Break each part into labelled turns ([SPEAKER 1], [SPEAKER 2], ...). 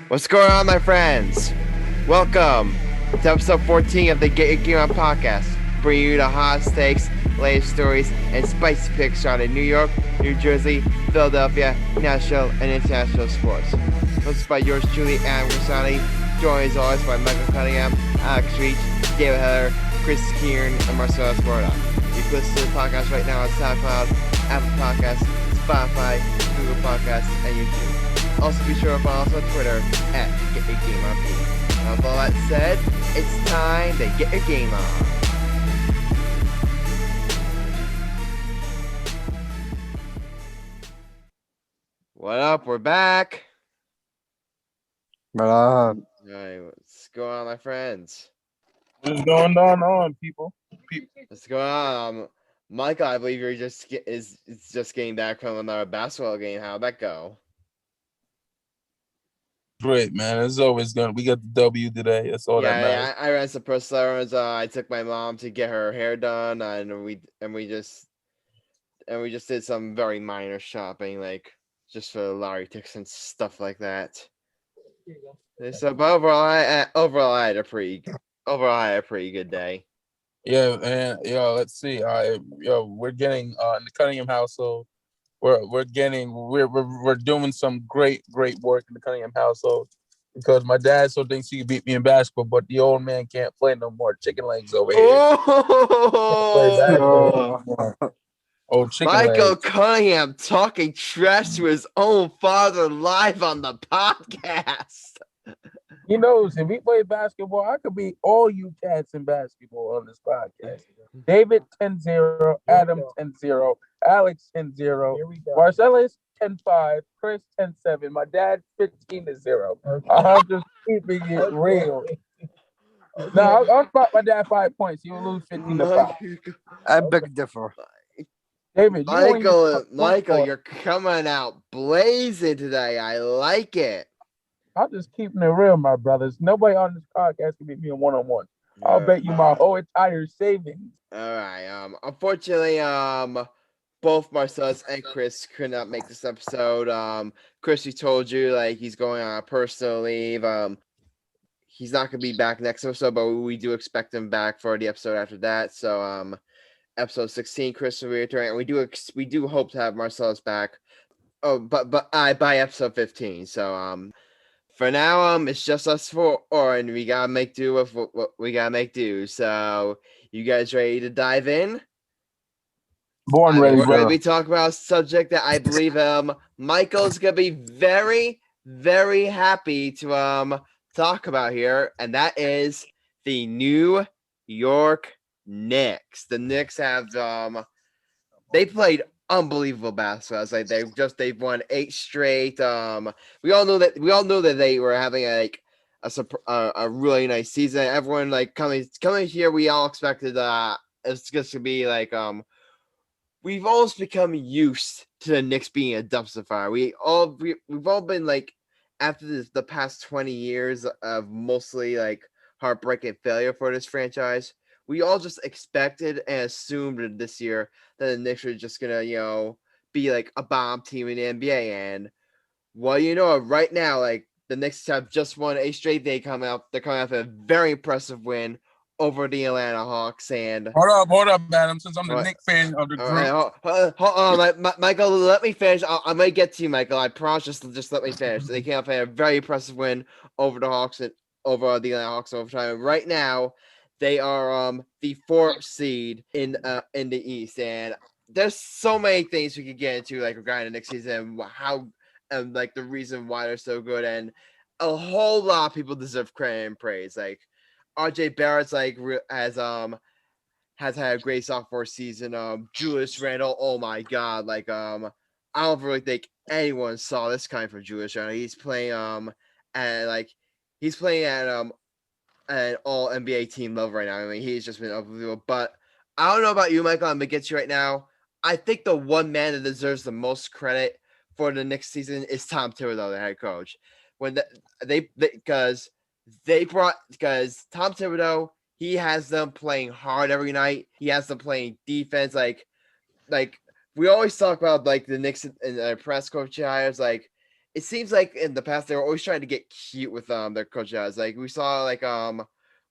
[SPEAKER 1] What's going on, my friends? Welcome to episode 14 of the Get Your Game On podcast, bringing you the hot takes, latest stories, and spicy picks surrounding New York, New Jersey, Philadelphia, national, and international sports. Hosted by yours truly, and Grassani, joined as always by Michael Cunningham, Alex Reich, David Heller, Chris Kern, and Marcellus Murdock. You can listen to the podcast right now on SoundCloud, Apple Podcasts, Spotify, Google Podcasts, and YouTube. Also be sure to follow us on Twitter at Get Your Game On. Now with all that said, it's time to get your game on. What up? We're back. Alright, what's going on, my friends?
[SPEAKER 2] What's going on, people?
[SPEAKER 1] What's going on? Michael, I believe you're just getting back from another basketball game. How'd that go?
[SPEAKER 2] Great, man. It's always good. We got the W today. That's all that matters.
[SPEAKER 1] I ran some personal errands. I took my mom to get her hair done, and we just did some very minor shopping, like just for lottery tickets and stuff like that. So, but overall, I had a pretty good day.
[SPEAKER 2] Yeah, and let's see. We're getting in the Cunningham household. We're doing some great work in the Cunningham household because my dad still thinks he can beat me in basketball, but the old man can't play no more. Chicken legs over here. Oh, chicken
[SPEAKER 1] Michael
[SPEAKER 2] legs.
[SPEAKER 1] Cunningham talking trash to his own father live on the podcast.
[SPEAKER 2] He knows if he played basketball, I could beat all you cats in basketball on this podcast. David 10-0, Adam 10-0, Alex 10-0, Marcellus 10-5, Chris 10-7, my dad 15-0. I'm just keeping it real. Now I'll spot my dad 5 points. He'll lose 15-5.
[SPEAKER 3] I beg differ.
[SPEAKER 2] David,
[SPEAKER 1] Michael, you're coming out blazing today. I like it.
[SPEAKER 2] I'm just keeping it real, my brothers. Nobody on this podcast can beat me in one-on-one. I'll bet you my whole entire savings.
[SPEAKER 1] All right. Unfortunately, both Marcellus and Chris could not make this episode. Chris, he told you like he's going on a personal leave. He's not gonna be back next episode, but we do expect him back for the episode after that. So, episode 16, Chris will be returning, and we do hope to have Marcellus back. Oh, but by episode 15. So, for now, it's just us four, and we gotta make do with what we gotta make do. So, you guys ready to dive in?
[SPEAKER 2] Born ready,
[SPEAKER 1] we're
[SPEAKER 2] bro.
[SPEAKER 1] gonna be talking about a subject that I believe Michael's gonna be very, very happy to talk about here, and that is the New York Knicks. The Knicks have they played unbelievable basketball. It's like they've won 8 straight. We all know that they were having a really nice season. Everyone like coming here, we all expected it's just to be like we've almost become used to the Knicks being a dumpster fire. We've all been like after the past 20 years of mostly like heartbreaking failure for this franchise. We all just expected and assumed this year that the Knicks were just gonna, be like a bomb team in the NBA. And right now, like the Knicks have just won 8 straight. They're coming off a very impressive win over the Atlanta Hawks. And
[SPEAKER 2] hold up, Adam. Since I'm the Knicks fan of the group.
[SPEAKER 1] Right, hold on, Michael. Let me finish. I might get to you, Michael. I promise. Just let me finish. They came off a very impressive win over the Hawks and over the Atlanta Hawks overtime. Right now, they are the 4th seed in the East, and there's so many things we could get into, like regarding the Knicks season, how and like the reason why they're so good, and a whole lot of people deserve credit and praise. Like RJ Barrett's has had a great sophomore season. Julius Randle, oh my God, like I don't really think anyone saw this kind from Julius Randle. He's playing at an all NBA team level right now. I mean, he's just been unbelievable. But I don't know about you, Michael. I'm gonna get you right now. I think the one man that deserves the most credit for the next season is Tom Thibodeau, the head coach. Because Tom Thibodeau, he has them playing hard every night. He has them playing defense. Like we always talk about like the Knicks and press coach hires. Like it seems like in the past they were always trying to get cute with their coaches. Like we saw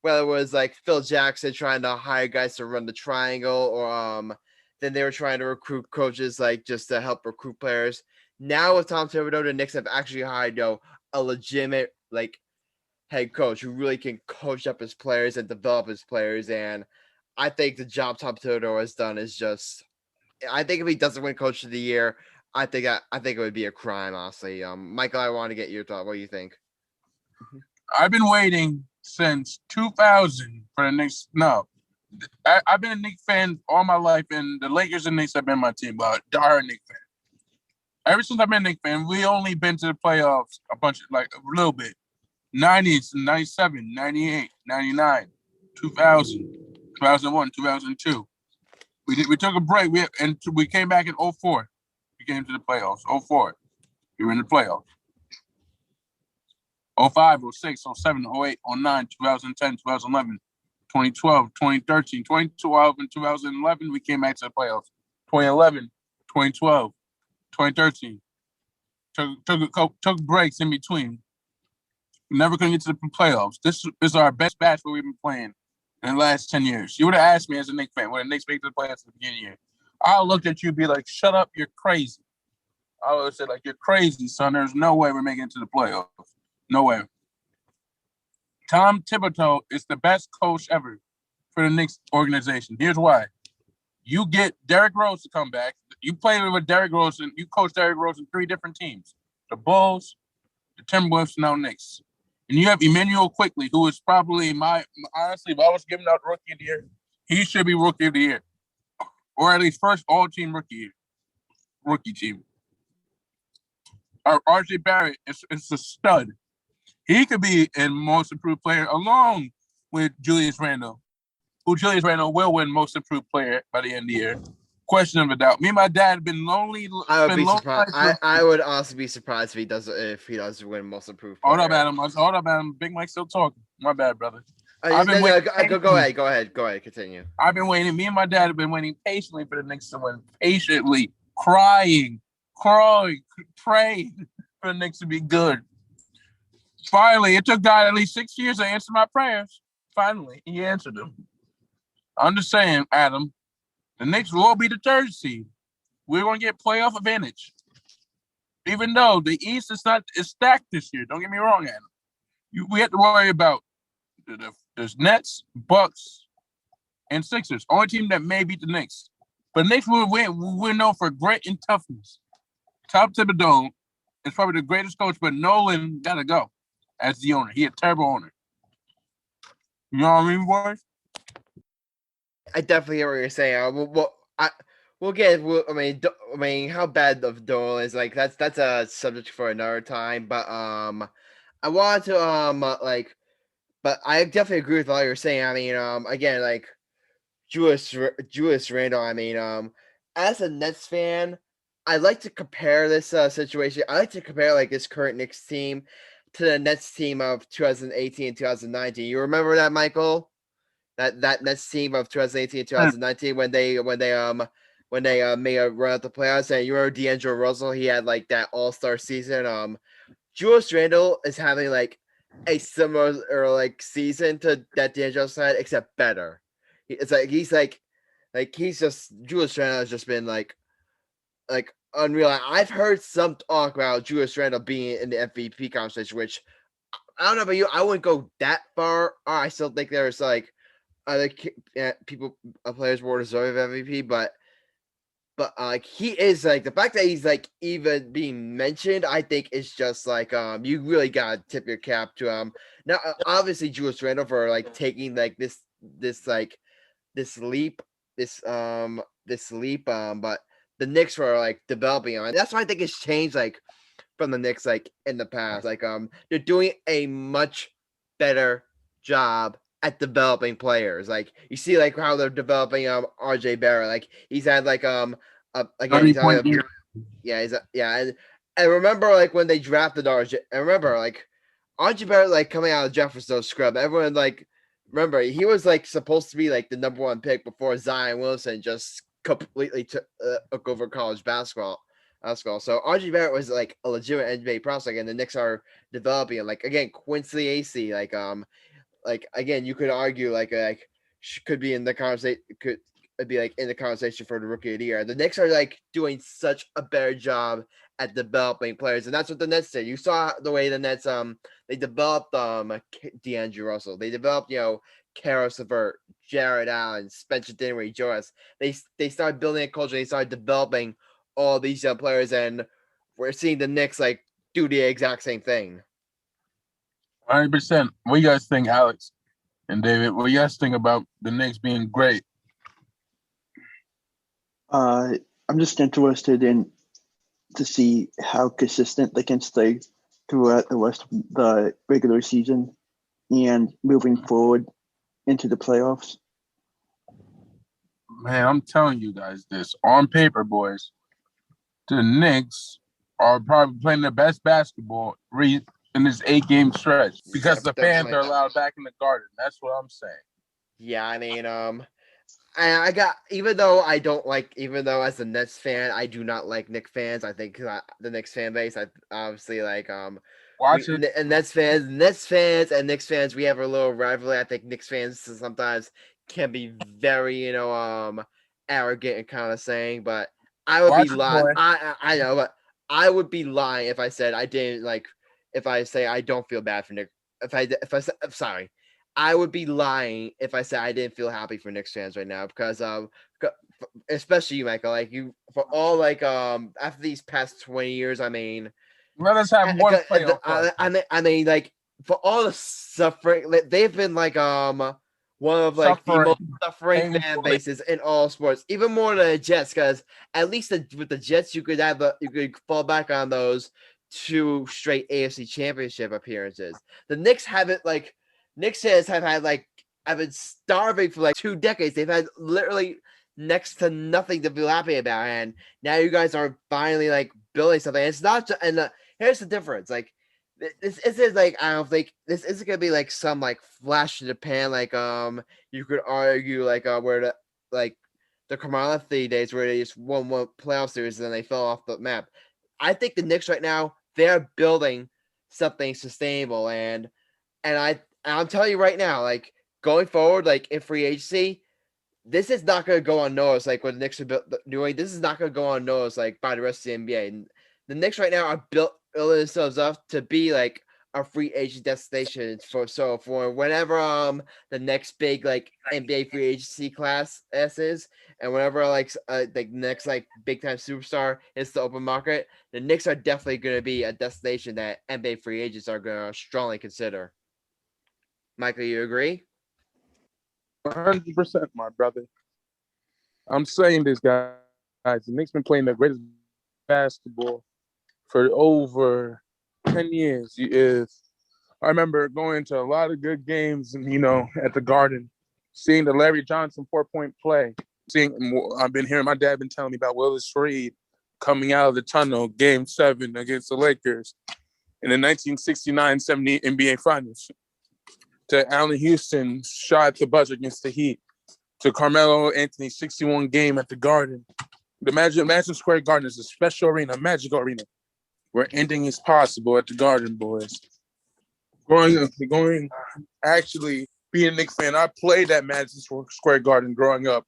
[SPEAKER 1] whether it was like Phil Jackson trying to hire guys to run the triangle, or then they were trying to recruit coaches like just to help recruit players. Now with Tom Thibodeau, the Knicks have actually hired a legitimate like head coach who really can coach up his players and develop his players. And I think the job Tom Thibodeau has done is just. I think if he doesn't win Coach of the Year, I think it would be a crime, honestly. Michael, I want to get your thought. What do you think?
[SPEAKER 2] I've been waiting since 2000 for the Knicks. No, I've been a Knicks fan all my life, and the Lakers and Knicks have been my team. But diehard Knicks fan. Ever since I've been a Knicks fan, we only been to the playoffs a little bit. 90s, 97, 98, 99, 2000, 2001, 2002. We took a break. We came back in 04. We came to the playoffs. 04. We were in the playoffs. 05, 06, 07, 08, 09, 2010, 2011, 2012, 2013, 2012, and 2011, we came back to the playoffs. 2011, 2012, 2013. Took breaks in between. We never could get to the playoffs. This is our best batch where we've been playing in the last 10 years. You would have asked me as a Knicks fan, when the Knicks make the playoffs at the beginning of the year, I looked at you and be like, shut up, you're crazy. I would have said, like, you're crazy, son. There's no way we're making it to the playoffs. No way. Tom Thibodeau is the best coach ever for the Knicks organization. Here's why. You get Derrick Rose to come back. You played with Derrick Rose, and you coached Derrick Rose in 3 different teams. The Bulls, the Timberwolves, now Knicks. And you have Emmanuel Quickley, who is probably honestly, if I was giving out Rookie of the Year, he should be Rookie of the Year. Or at least first all-team rookie team. RJ Barrett is a stud. He could be in Most Improved Player along with Julius Randle, who Julius Randle will win Most Improved Player by the end of the year. Question of a doubt. Me and my dad have been lonely.
[SPEAKER 1] I would be surprised. I would also be surprised if he does win Most Improved Player.
[SPEAKER 2] Hold up, Adam. Big Mike's still talking. My bad, brother.
[SPEAKER 1] Go ahead. Continue.
[SPEAKER 2] I've been waiting. Me and my dad have been waiting patiently for the Knicks to win. Patiently, crying, praying for the Knicks to be good. Finally, it took God at least 6 years to answer my prayers. Finally, he answered them. I'm just saying, Adam, the Knicks will be the 3rd seed. We're going to get playoff advantage. Even though the East is stacked this year. Don't get me wrong, Adam. We have to worry about there's Nets, Bucks, and Sixers. Only team that may beat the Knicks. But the Knicks will win. We're known for grit and toughness. Tom Thibodeau is probably the greatest coach, but Nolan got to go as the owner. He a terrible owner. You know what I mean, boys?
[SPEAKER 1] I definitely hear what you're saying. We'll get. I mean, how bad of Dolan is, like that's a subject for another time. But I wanted to but I definitely agree with all you're saying. I mean, again, like Julius Randle. I mean, as a Nets fan, I like to compare this situation. I like to compare like this current Knicks team to the Nets team of 2018 and 2019. You remember that, Michael? That Nets team of 2018 and 2019 when they made a run at the playoffs, and you remember D'Angelo Russell, he had like that all-star season. Julius Randle is having like a similar or like season to that D'Angelo side, except better. It's like he's just Julius Randle has just been like unreal. I've heard some talk about Julius Randle being in the MVP conversation, which I don't know about you. I wouldn't go that far. I still think there's like other players more deserve MVP, but like he is like the fact that he's like even being mentioned, I think is just like you really gotta tip your cap to now obviously Julius Randle for like taking like this leap, but the Knicks were like developing on. That's why I think it's changed like from the Knicks like in the past. Like they're doing a much better job at developing players. Like you see like how they're developing RJ Barrett. Like he's had like again he's had, and remember like when they drafted RJ, I remember like RJ Barrett like coming out of Jefferson scrub. Everyone like remember he was like supposed to be like the #1 pick before Zion Wilson just completely took over college basketball. school. So RJ Barrett was like a legitimate NBA prospect, and the Knicks are developing it. Like again, Quincy AC, like again, you could argue like could be in the conversation, could be like in the conversation for the rookie of the year. The Knicks are like doing such a better job at developing players, and that's what the Nets did. You saw the way the Nets they developed D'Angelo Russell, they developed Karis LeVert, Jared Allen, Spencer Dinwiddie, Joyce. They started building a culture. They started developing all these young players, and we're seeing the Knicks like do the exact same thing.
[SPEAKER 2] 100%. What do you guys think, Alex and David? What do you guys think about the Knicks being great?
[SPEAKER 3] I'm just interested in to see how consistent they can stay throughout the rest of the regular season and moving forward into the playoffs.
[SPEAKER 2] Man, I'm telling you guys this. On paper, boys, the Knicks are probably playing their best basketball in this 8-game stretch because the fans are allowed back in the Garden. That's what I'm saying.
[SPEAKER 1] Yeah, I mean, I got, even though as a Nets fan, I do not like Knicks fans. I think the Knicks fan base, I obviously like and Nets fans and Knicks fans, we have a little rivalry. I think Knicks fans sometimes can be very arrogant and kind of saying, but I would be lying. I know, but I would be lying if I said I didn't like. If I say I don't feel bad for Knicks, I'm sorry. I would be lying if I said I didn't feel happy for Knicks fans right now because especially you, Michael, like you for all like after these past 20 years, I mean,
[SPEAKER 2] let us have one playoff.
[SPEAKER 1] I mean like for all the suffering, they've been like one of like the most suffering fan bases in all sports, even more than the Jets, because at least with the Jets you could fall back on those 2 straight AFC Championship appearances. The Knicks haven't like. Knicks fans have been starving for like 2 decades. They've had literally next to nothing to feel happy about, and now you guys are finally like building something. And it's not just, and here's the difference. Like this isn't like, I don't think this isn't gonna be like some like flash in the pan. Like you could argue like where the Carmelo Anthony days where they just won one playoff series and then they fell off the map. I think the Knicks right now, they're building something sustainable, and I'm telling you right now, like going forward, like in free agency, this is not going to go unnoticed. Like what the Knicks are doing, this is not going to go unnoticed like by the rest of the NBA. And the Knicks right now are building themselves up to be like a free agent destination for whenever the next big like NBA free agency class is, and whenever like the next like big time superstar is the open market, the Knicks are definitely going to be a destination that NBA free agents are going to strongly consider. Michael, you agree?
[SPEAKER 2] 100%, my brother. I'm saying this, guys. The Knicks been playing the greatest basketball for over 10 years. I remember going to a lot of good games, and at the Garden, seeing the Larry Johnson 4-point play. I've been hearing my dad been telling me about Willis Reed coming out of the tunnel, Game 7 against the Lakers in the 1969-70 NBA Finals. To Allen Houston's shot at the buzzer against the Heat, to Carmelo Anthony's 61 game at the Garden. The Madison Square Garden is a special arena, a magical arena, where anything is possible at the Garden, boys. Actually, being a Knicks fan, I played at Madison Square Garden growing up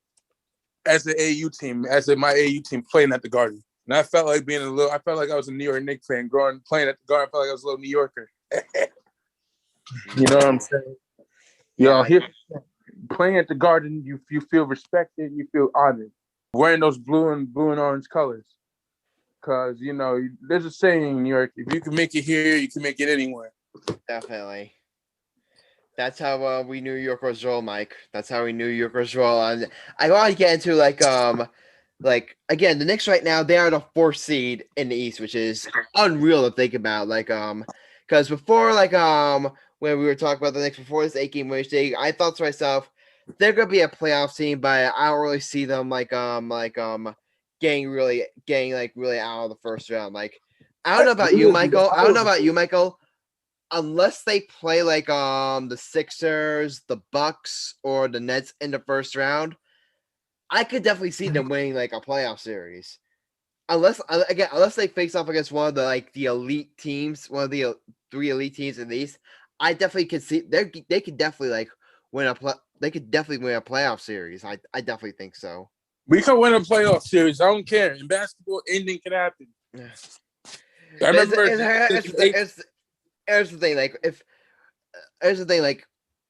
[SPEAKER 2] as an AU team, my AU team playing at the Garden. And I felt like I felt like I was a New York Knicks fan playing at the Garden. I felt like I was a little New Yorker. You know what I'm saying? Here playing at the Garden, you feel respected, you feel honored. Wearing those blue and orange colors. Because, there's a saying in New York, if you can make it here, you can make it anywhere.
[SPEAKER 1] Definitely. That's how we New Yorkers roll, Mike. That's how we New Yorkers roll. And I want to get into like again, the Knicks right now, they are the 4th seed in the East, which is unreal to think about. Like because before when we were talking about the Knicks before this 8-game winning streak, I thought to myself, they're gonna be a playoff team, but I don't really see them getting really out of the first round. Like I don't know about you, Michael. Unless they play like the Sixers, the Bucks, or the Nets in the first round, I could definitely see them winning like a playoff series. unless they face off against one of the elite teams, one of the 3 elite teams at least, I definitely could see they could definitely win a playoff series. I definitely think so.
[SPEAKER 2] We could win a playoff series. I don't care. In basketball, anything can happen. I remember.
[SPEAKER 1] Here's the thing. Here's the thing.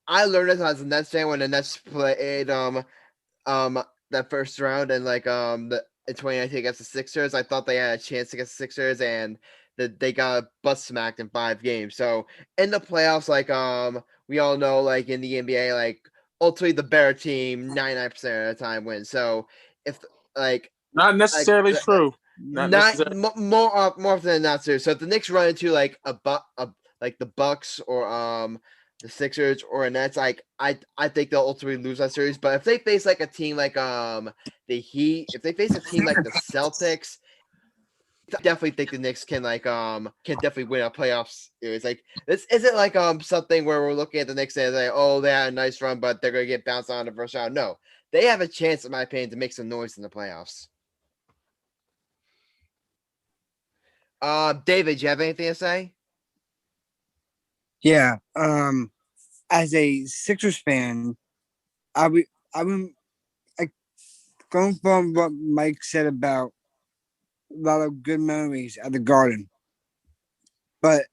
[SPEAKER 1] I learned this as a Nets fan when the Nets played that first round and in 2019 against the Sixers. I thought they had a chance against the Sixers and they got butt smacked in 5 games. So in the playoffs, we all know, in the NBA, ultimately the better team 99% of the time wins. So if
[SPEAKER 2] not necessarily true.
[SPEAKER 1] Not more often than not true. So if the Knicks run into the Bucks or the Sixers or a Nets, I think they'll ultimately lose that series. But if they face a team the Heat, if they face a team like the Celtics, I definitely think the Knicks can definitely win a playoff series. This isn't something where we're looking at the Knicks and say, oh, they had a nice run, but they're gonna get bounced out in the first round. No, they have a chance, in my opinion, to make some noise in the playoffs. David, do you have anything to say?
[SPEAKER 4] Yeah. As a Sixers fan, I'm going from what Mike said about a lot of good memories at the Garden, but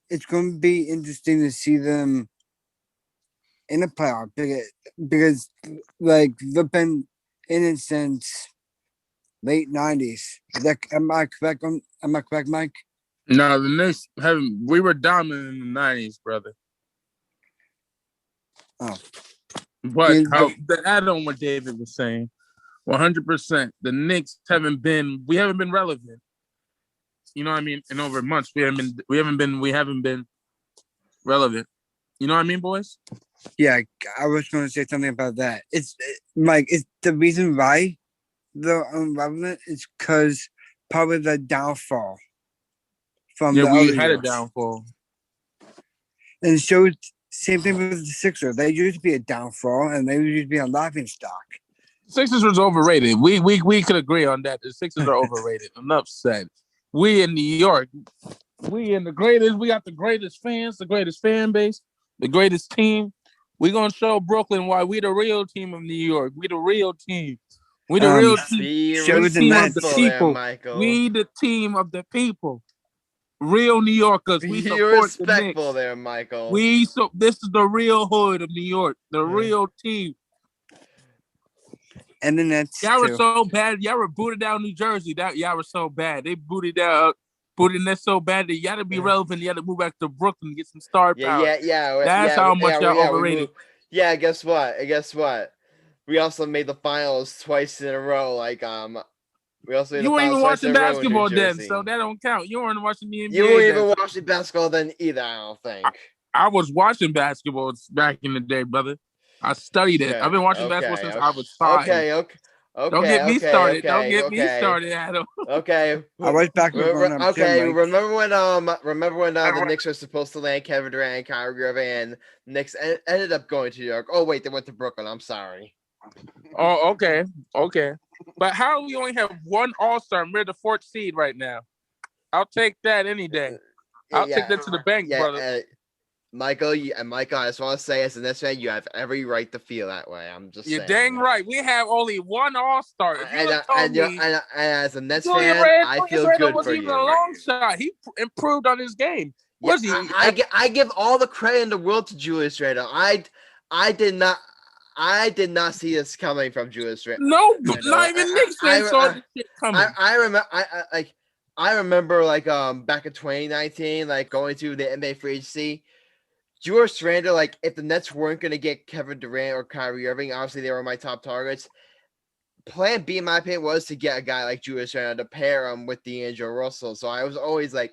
[SPEAKER 4] it's going to be interesting to see them in the playoff because they've been in it since late 90s. Am I correct? Am I correct, Mike?
[SPEAKER 2] No, the Knicks haven't. We were dominant in the 90s, brother.
[SPEAKER 4] Oh,
[SPEAKER 2] but the add-on what David was saying, 100%. The Knicks haven't been relevant. You know what I mean? In over months, we haven't been relevant. You know what I mean, boys?
[SPEAKER 4] Yeah, I was going to say something about that. It's Mike. It's the reason why they're irrelevant is because probably the downfall from the
[SPEAKER 2] we
[SPEAKER 4] other
[SPEAKER 2] had
[SPEAKER 4] years.
[SPEAKER 2] A downfall,
[SPEAKER 4] and so same thing with the Sixers. They used to be a downfall, and they used to be a laughing stock.
[SPEAKER 2] Sixers was overrated. We could agree on that. The Sixers are overrated. Enough said. We in New York, we got the greatest fans, the greatest fan base, the greatest team. We're gonna show Brooklyn why we the real team of New York. We the real team. We the real team.
[SPEAKER 1] Be
[SPEAKER 2] team of the people.
[SPEAKER 1] Michael.
[SPEAKER 2] We the team of the people. Real New Yorkers.
[SPEAKER 1] Be
[SPEAKER 2] we support
[SPEAKER 1] respectful
[SPEAKER 2] the
[SPEAKER 1] there, Michael.
[SPEAKER 2] This is the real hood of New York. The real team.
[SPEAKER 4] And then that's
[SPEAKER 2] y'all were so bad. Y'all were booted down New Jersey. Y'all were so bad. They booted that so bad that y'all to be relevant. You had to move back to Brooklyn and get some star power.
[SPEAKER 1] Yeah.
[SPEAKER 2] That's how much y'all overrated.
[SPEAKER 1] Guess what? We also made the finals twice in a row. We also
[SPEAKER 2] you weren't even watching basketball then, so that don't count. You weren't watching the NBA.
[SPEAKER 1] You weren't even watching basketball then either. I don't think.
[SPEAKER 2] I was watching basketball back in the day, brother. I studied it. I've been watching basketball since I was 5.
[SPEAKER 1] Okay.
[SPEAKER 2] Don't get me started. Don't get me started, Adam.
[SPEAKER 1] Okay.
[SPEAKER 4] I was basketball.
[SPEAKER 1] Okay. Remember when the Knicks were supposed to land Kevin Durant and Kyrie Irving, and the Knicks ended up going to New York. Oh wait, they went to Brooklyn. I'm sorry.
[SPEAKER 2] Oh, okay. But how do we only have one All-Star and we're the 4th seed right now? I'll take that any day. I'll take that to the bank, brother.
[SPEAKER 1] Michael, I just want to say, as a Nets fan, you have every right to feel that way. I'm just saying.
[SPEAKER 2] You're dang right. We have only one All-Star.
[SPEAKER 1] And as a Nets fan, I feel good for you.
[SPEAKER 2] Even a long shot. He improved on his game.
[SPEAKER 1] Was he? I give all the credit in the world to Julius Randle. I did not see this coming from Julius Randle.
[SPEAKER 2] No, not even Knicks fans saw this shit coming.
[SPEAKER 1] I remember back in 2019, going to the NBA free agency. Julius Randle, if the Nets weren't going to get Kevin Durant or Kyrie Irving, obviously they were my top targets. Plan B, in my opinion, was to get a guy like Julius Randle to pair him with D'Angelo Russell. So I was always a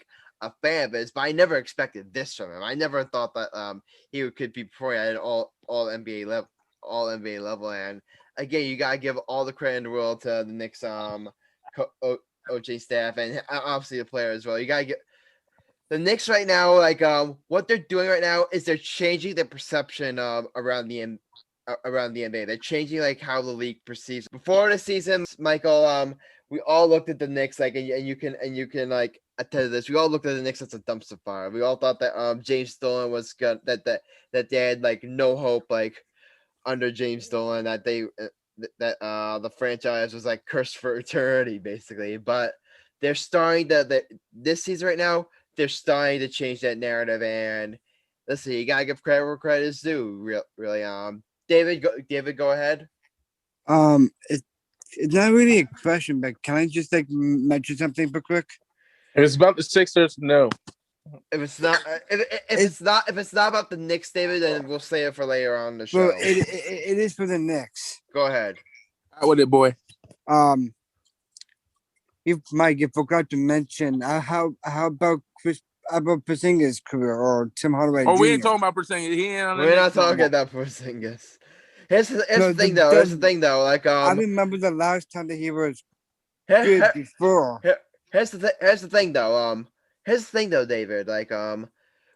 [SPEAKER 1] fan of his, but I never expected this from him. I never thought that he could be performing at an all NBA level. And again, you gotta give all the credit in the world to the Knicks OJ staff and obviously the player as well. You gotta get. The Knicks right now, what they're doing right now is they're changing the perception around the NBA. They're changing how the league perceives. Before the season, Michael, we all looked at the Knicks like, and you can like attest to this. We all looked at the Knicks as a dumpster fire. We all thought that James Dolan was good. That they had like no hope like under James Dolan. That the franchise was like cursed for eternity basically. But they're starting this season right now. They're starting to change that narrative. And listen, you gotta give credit where credit is due. Really. David, go ahead.
[SPEAKER 4] It's not really a question, but can I just like mention something real quick?
[SPEAKER 2] If it's about the Sixers, no.
[SPEAKER 1] If it's not, if it's not about the Knicks, David, then we'll say it for later on in the show.
[SPEAKER 4] Well, it is for the Knicks.
[SPEAKER 1] Go ahead.
[SPEAKER 2] Out with it, boy.
[SPEAKER 4] Mike, you forgot to mention how about Porzingis' career or Tim Hardaway Jr.?
[SPEAKER 2] We ain't talking about Porzingis.
[SPEAKER 1] We're not talking about Porzingis. Here's the thing, though. Here's the thing, though. Like,
[SPEAKER 4] I remember the last time that he was good before.
[SPEAKER 1] Here's the thing, though. Here's the thing, though, David. Like, when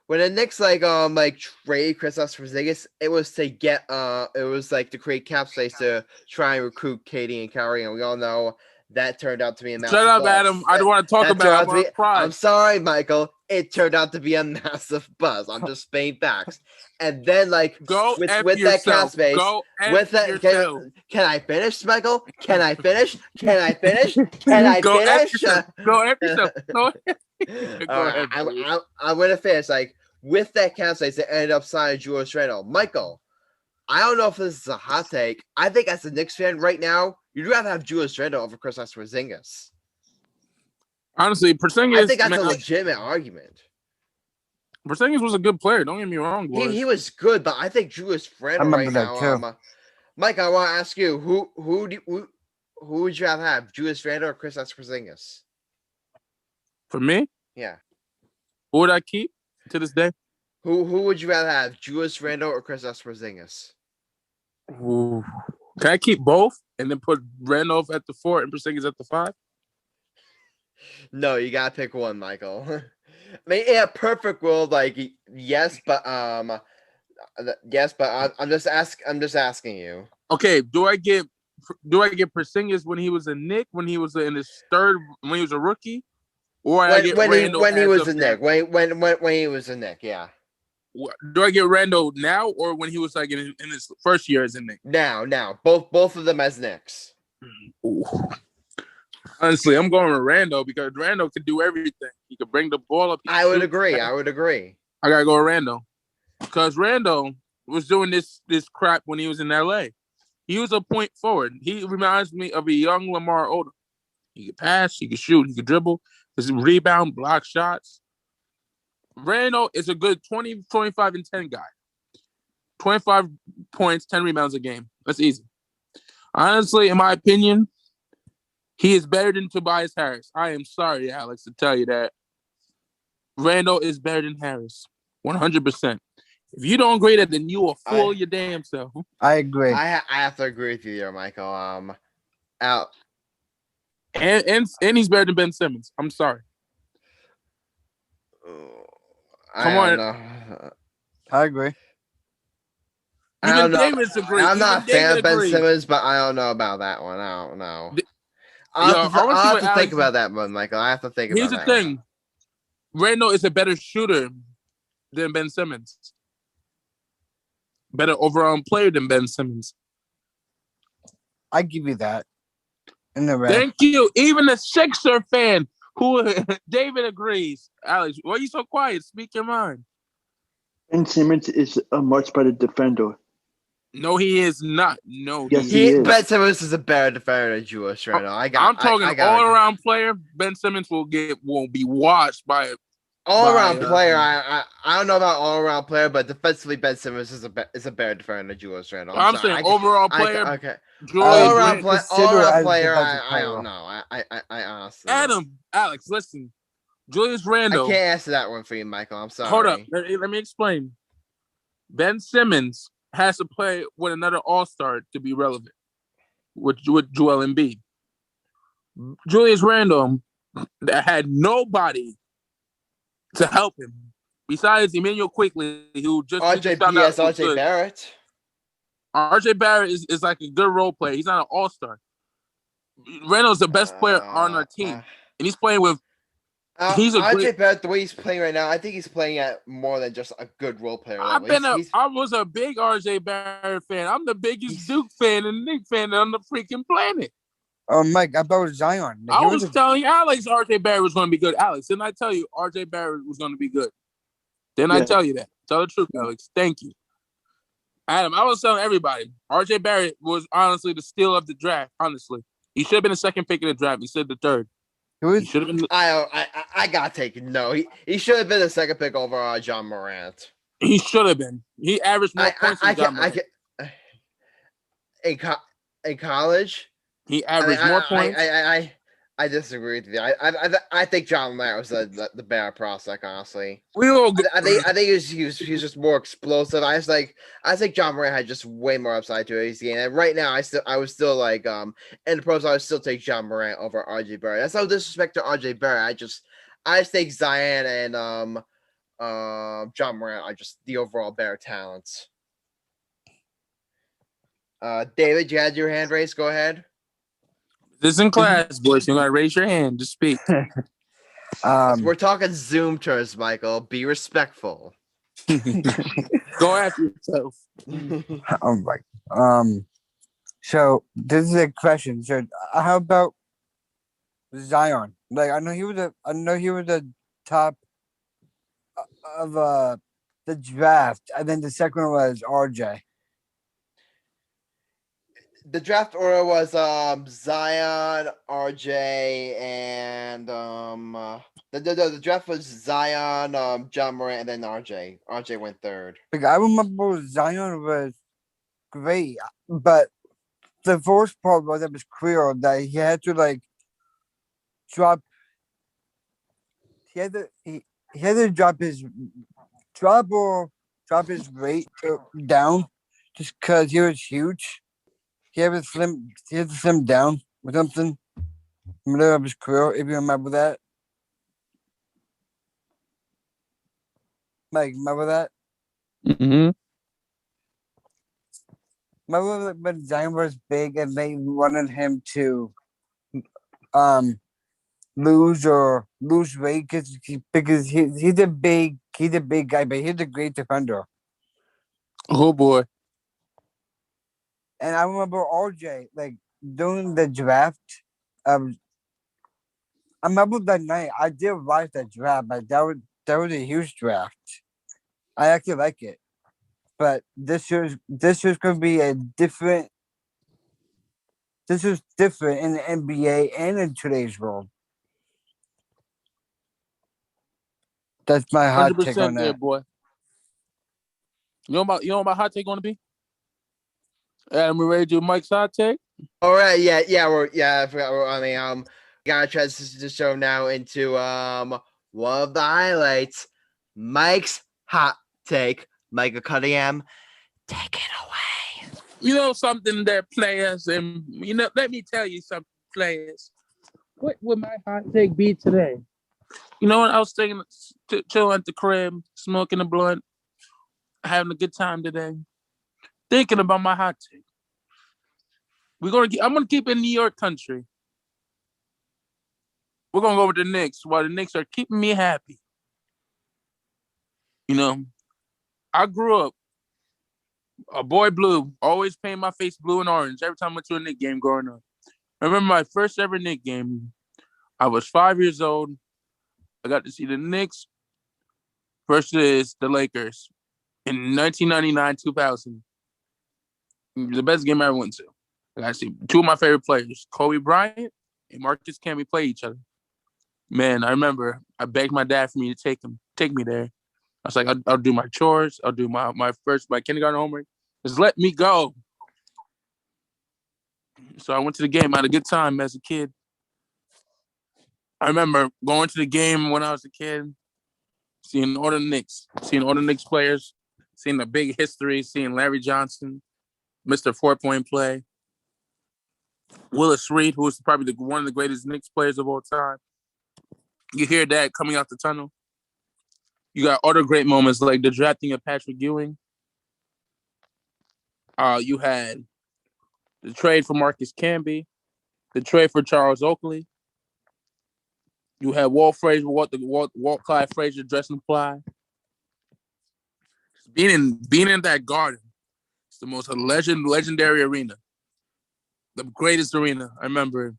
[SPEAKER 1] the Knicks like trade Kristaps Porzingis, it was to create cap space to try and recruit Katie and Kyrie, and we all know that turned out to be a massive
[SPEAKER 2] Shut up,
[SPEAKER 1] bust.
[SPEAKER 2] Adam. I don't want to talk about it.
[SPEAKER 1] I'm sorry, Michael. It turned out to be a massive buzz. I'm just spitting facts. And then, like,
[SPEAKER 2] go
[SPEAKER 1] with
[SPEAKER 2] yourself.
[SPEAKER 1] That cap space,
[SPEAKER 2] go
[SPEAKER 1] with that,
[SPEAKER 2] yourself.
[SPEAKER 1] can I finish, Michael? Can I finish? Can I finish? Can I
[SPEAKER 2] go
[SPEAKER 1] finish?
[SPEAKER 2] Go F yourself. Go
[SPEAKER 1] ahead. I'm going to finish. Like, with that cap space, they ended up signing Julius Randle. Michael, I don't know if this is a hot take. I think as a Knicks fan right now, you'd rather have Julius Randle over Kristaps Porzingis.
[SPEAKER 2] Honestly, Porzingis.
[SPEAKER 1] I think that's a legitimate argument.
[SPEAKER 2] Porzingis was a good player. Don't get me wrong.
[SPEAKER 1] He was good, but I think Julius Randle right now. Mike, I want to ask you who would you rather have, Julius Randle or Kristaps Porzingis?
[SPEAKER 2] For me,
[SPEAKER 1] yeah.
[SPEAKER 2] Who would I keep to this day?
[SPEAKER 1] Who would you rather have, Julius Randle or Kristaps Porzingis?
[SPEAKER 2] Ooh. Can I keep both and then put Randolph at the 4 and Porzingis at the 5?
[SPEAKER 1] No, you gotta pick one, Michael. I mean, in a perfect world, like yes, but I'm just asking you.
[SPEAKER 2] Okay, do I get Porzingis when he was a Knick, when he was in his third, when he was a rookie, or when he was a Knick,
[SPEAKER 1] when he was a Knick, yeah.
[SPEAKER 2] Do I get Randle now or when he was like in his first year as a Knick?
[SPEAKER 1] Now, both of them as Knicks.
[SPEAKER 2] Ooh. Honestly, I'm going with Randle because Randle could do everything. He could bring the ball up.
[SPEAKER 1] I would agree.
[SPEAKER 2] I gotta go with Randle because Randle was doing this crap when he was in LA. He was a point forward. He reminds me of a young Lamar Odom. He could pass, he could shoot, he could dribble, he could rebound, block shots. Randle is a good 20, 25, and 10 guy. 25 points, 10 rebounds a game. That's easy. Honestly, in my opinion, he is better than Tobias Harris. I am sorry, Alex, to tell you that. Randle is better than Harris. 100%. If you don't agree that, then you will fool your damn self.
[SPEAKER 4] I agree.
[SPEAKER 1] I have to agree with you there, Michael. Out.
[SPEAKER 2] And he's better than Ben Simmons. I'm sorry. Come on.
[SPEAKER 4] I agree.
[SPEAKER 2] Even Davis agrees.
[SPEAKER 1] I'm not a fan of Ben Simmons, but I don't know about that one. I don't know. I'll have to think about that one, Michael. I have to think about that.
[SPEAKER 2] Here's the thing. Randle is a better shooter than Ben Simmons. Better overall player than Ben Simmons.
[SPEAKER 4] I give you that.
[SPEAKER 2] Thank you. Even a Sixer fan who David agrees. Alex, why are you so quiet? Speak your mind.
[SPEAKER 3] Ben Simmons is a much better defender.
[SPEAKER 2] No, he is not. No,
[SPEAKER 3] yes, he is.
[SPEAKER 1] Ben Simmons is a better defender than Julius Randle.
[SPEAKER 2] I'm talking all-around player. Ben Simmons will be watched by
[SPEAKER 1] all-around player. I don't know about all-around player, but defensively, Ben Simmons is a better defender than Julius Randle.
[SPEAKER 2] I'm saying overall player.
[SPEAKER 1] Okay. All-around player. I don't know. I honestly.
[SPEAKER 2] Alex, listen. Julius Randle.
[SPEAKER 1] I can't answer that one for you, Michael. I'm sorry.
[SPEAKER 2] Hold up. Let me explain. Ben Simmons has to play with another all-star to be relevant with Joel Embiid. Julius Randle that had nobody to help him besides Emmanuel Quickly, who just
[SPEAKER 1] RJ Barrett.
[SPEAKER 2] RJ Barrett is like a good role player. He's not an all-star. Randle's the best player on our team, and he's playing with. He's a
[SPEAKER 1] RJ
[SPEAKER 2] great.
[SPEAKER 1] Barrett, the way he's playing right now, I think he's playing at more than just a good role player level.
[SPEAKER 2] I was a big RJ Barrett fan. I'm the biggest Duke fan and Knicks fan on the freaking planet.
[SPEAKER 4] Oh, Mike, I thought it was Zion.
[SPEAKER 2] I was telling Alex RJ Barrett was going to be good. Alex, didn't I tell you RJ Barrett was going to be good? Didn't I tell you that? Tell the truth, Alex. Thank you. Adam, I was telling everybody, RJ Barrett was honestly the steal of the draft, honestly. He should have been the second pick of the draft instead of the third. He should have been.
[SPEAKER 1] I got taken. No, he should have been the second pick over John Morant.
[SPEAKER 2] He should have been. He averaged more points than John Morant.
[SPEAKER 1] In college,
[SPEAKER 2] he averaged more points.
[SPEAKER 1] I disagree with you. I think John Morant was the better prospect, honestly. I think he was just more explosive. I think John Morant had just way more upside to his game. And right now, I was still like in the pros, I would still take John Morant over RJ Barrett. That's no disrespect to RJ Barrett. I just think Zion and John Morant are just the overall better talents. David, you had your hand raised. Go ahead.
[SPEAKER 2] This is in class, boys. You gotta raise your hand to speak.
[SPEAKER 1] We're talking Zoom terms, Michael. Be respectful.
[SPEAKER 2] Go after yourself.
[SPEAKER 4] All right. So this is a question. So how about Zion? Like I know he was the top of the draft, and then the second one was RJ.
[SPEAKER 1] The draft order was Zion, RJ, and the draft was Zion, John Morant, and then RJ. RJ went third.
[SPEAKER 4] Like I remember Zion was great, but the first part was it was clear that he had to like drop. He had to drop his rate down just because he was huge. He had to slim down or something. Middle of his career, if you remember that. Mike, remember that?
[SPEAKER 2] Mm-hmm.
[SPEAKER 4] Remember when Zion was big and they wanted him to lose weight because he's a big guy, but he's a great defender.
[SPEAKER 2] Oh boy.
[SPEAKER 4] And I remember RJ, like, during the draft, I remember that night, I did watch that draft, but that was a huge draft. I actually like it. But this year's going to be different in the NBA and in today's world. That's my hot take on that.
[SPEAKER 2] There, boy. You know what my hot take going to be? And we ready to do Mike's hot take?
[SPEAKER 1] All right, yeah. I forgot. Gotta transition the show now into one of the highlights. Mike's hot take. Michael Cunningham, take it away.
[SPEAKER 2] You know something, there, players, and let me tell you something, players. What would my hot take be today? You know what? I was thinking, chilling at the crib, smoking a blunt, having a good time today. Thinking about my hot take. I'm gonna keep it in New York country. We're gonna go with the Knicks while the Knicks are keeping me happy. I grew up a boy blue, always painting my face blue and orange every time I went to a Knicks game growing up. I remember my first ever Knicks game. I was 5 years old. I got to see the Knicks versus the Lakers in 1999-2000. The best game I ever went to. I got to see two of my favorite players, Kobe Bryant and Marcus Camby, play each other. Man, I remember I begged my dad for me to take me there. I was like, I'll do my chores. I'll do my kindergarten homework. Just let me go. So I went to the game. I had a good time as a kid. I remember going to the game when I was a kid, seeing all the Knicks players, seeing the big history, seeing Larry Johnson, Mr. 4-point play, Willis Reed, who was probably one of the greatest Knicks players of all time. You hear that coming out the tunnel. You got other great moments like the drafting of Patrick Ewing. You had the trade for Marcus Camby. the trade for Charles Oakley. You had Walt Clyde Frazier dress and fly. Being in that garden, it's the most legendary arena. The greatest arena. I remember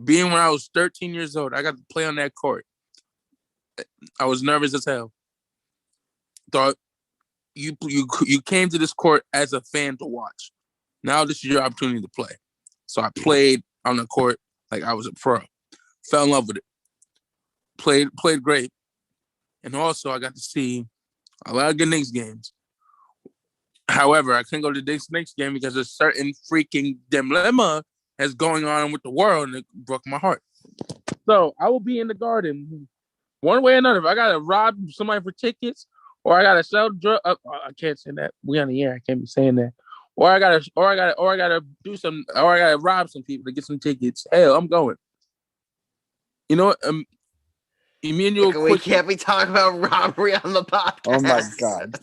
[SPEAKER 2] being when I was 13 years old. I got to play on that court. I was nervous as hell. Thought you came to this court as a fan to watch. Now this is your opportunity to play. So I played on the court like I was a pro. Fell in love with it. Played great. And also I got to see a lot of good Knicks games. However, I couldn't go to the Knicks game because a certain freaking dilemma is going on with the world, and it broke my heart. So I will be in the garden one way or another. If I gotta rob somebody for tickets, or I gotta sell drugs, I can't say that. We on the air. I can't be saying that. Or I gotta do some, or I gotta rob some people to get some tickets. Hell, I'm going. You know what?
[SPEAKER 1] We can't be talking about robbery on the podcast.
[SPEAKER 4] Oh my god!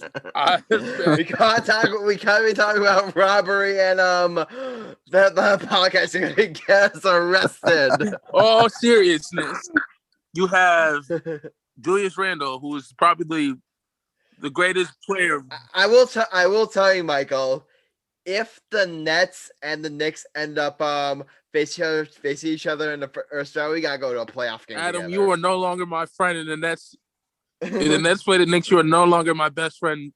[SPEAKER 1] We can't be talking about robbery, and the podcast is gonna get us arrested.
[SPEAKER 2] All seriousness, you have Julius Randle, who is probably the greatest player.
[SPEAKER 1] I will tell you, Michael. If the Nets and the Knicks end up facing each other in the first round, we gotta go to a playoff game.
[SPEAKER 2] Adam,
[SPEAKER 1] together.
[SPEAKER 2] You are no longer my friend in the Nets. In the Nets play the Knicks, you are no longer my best friend.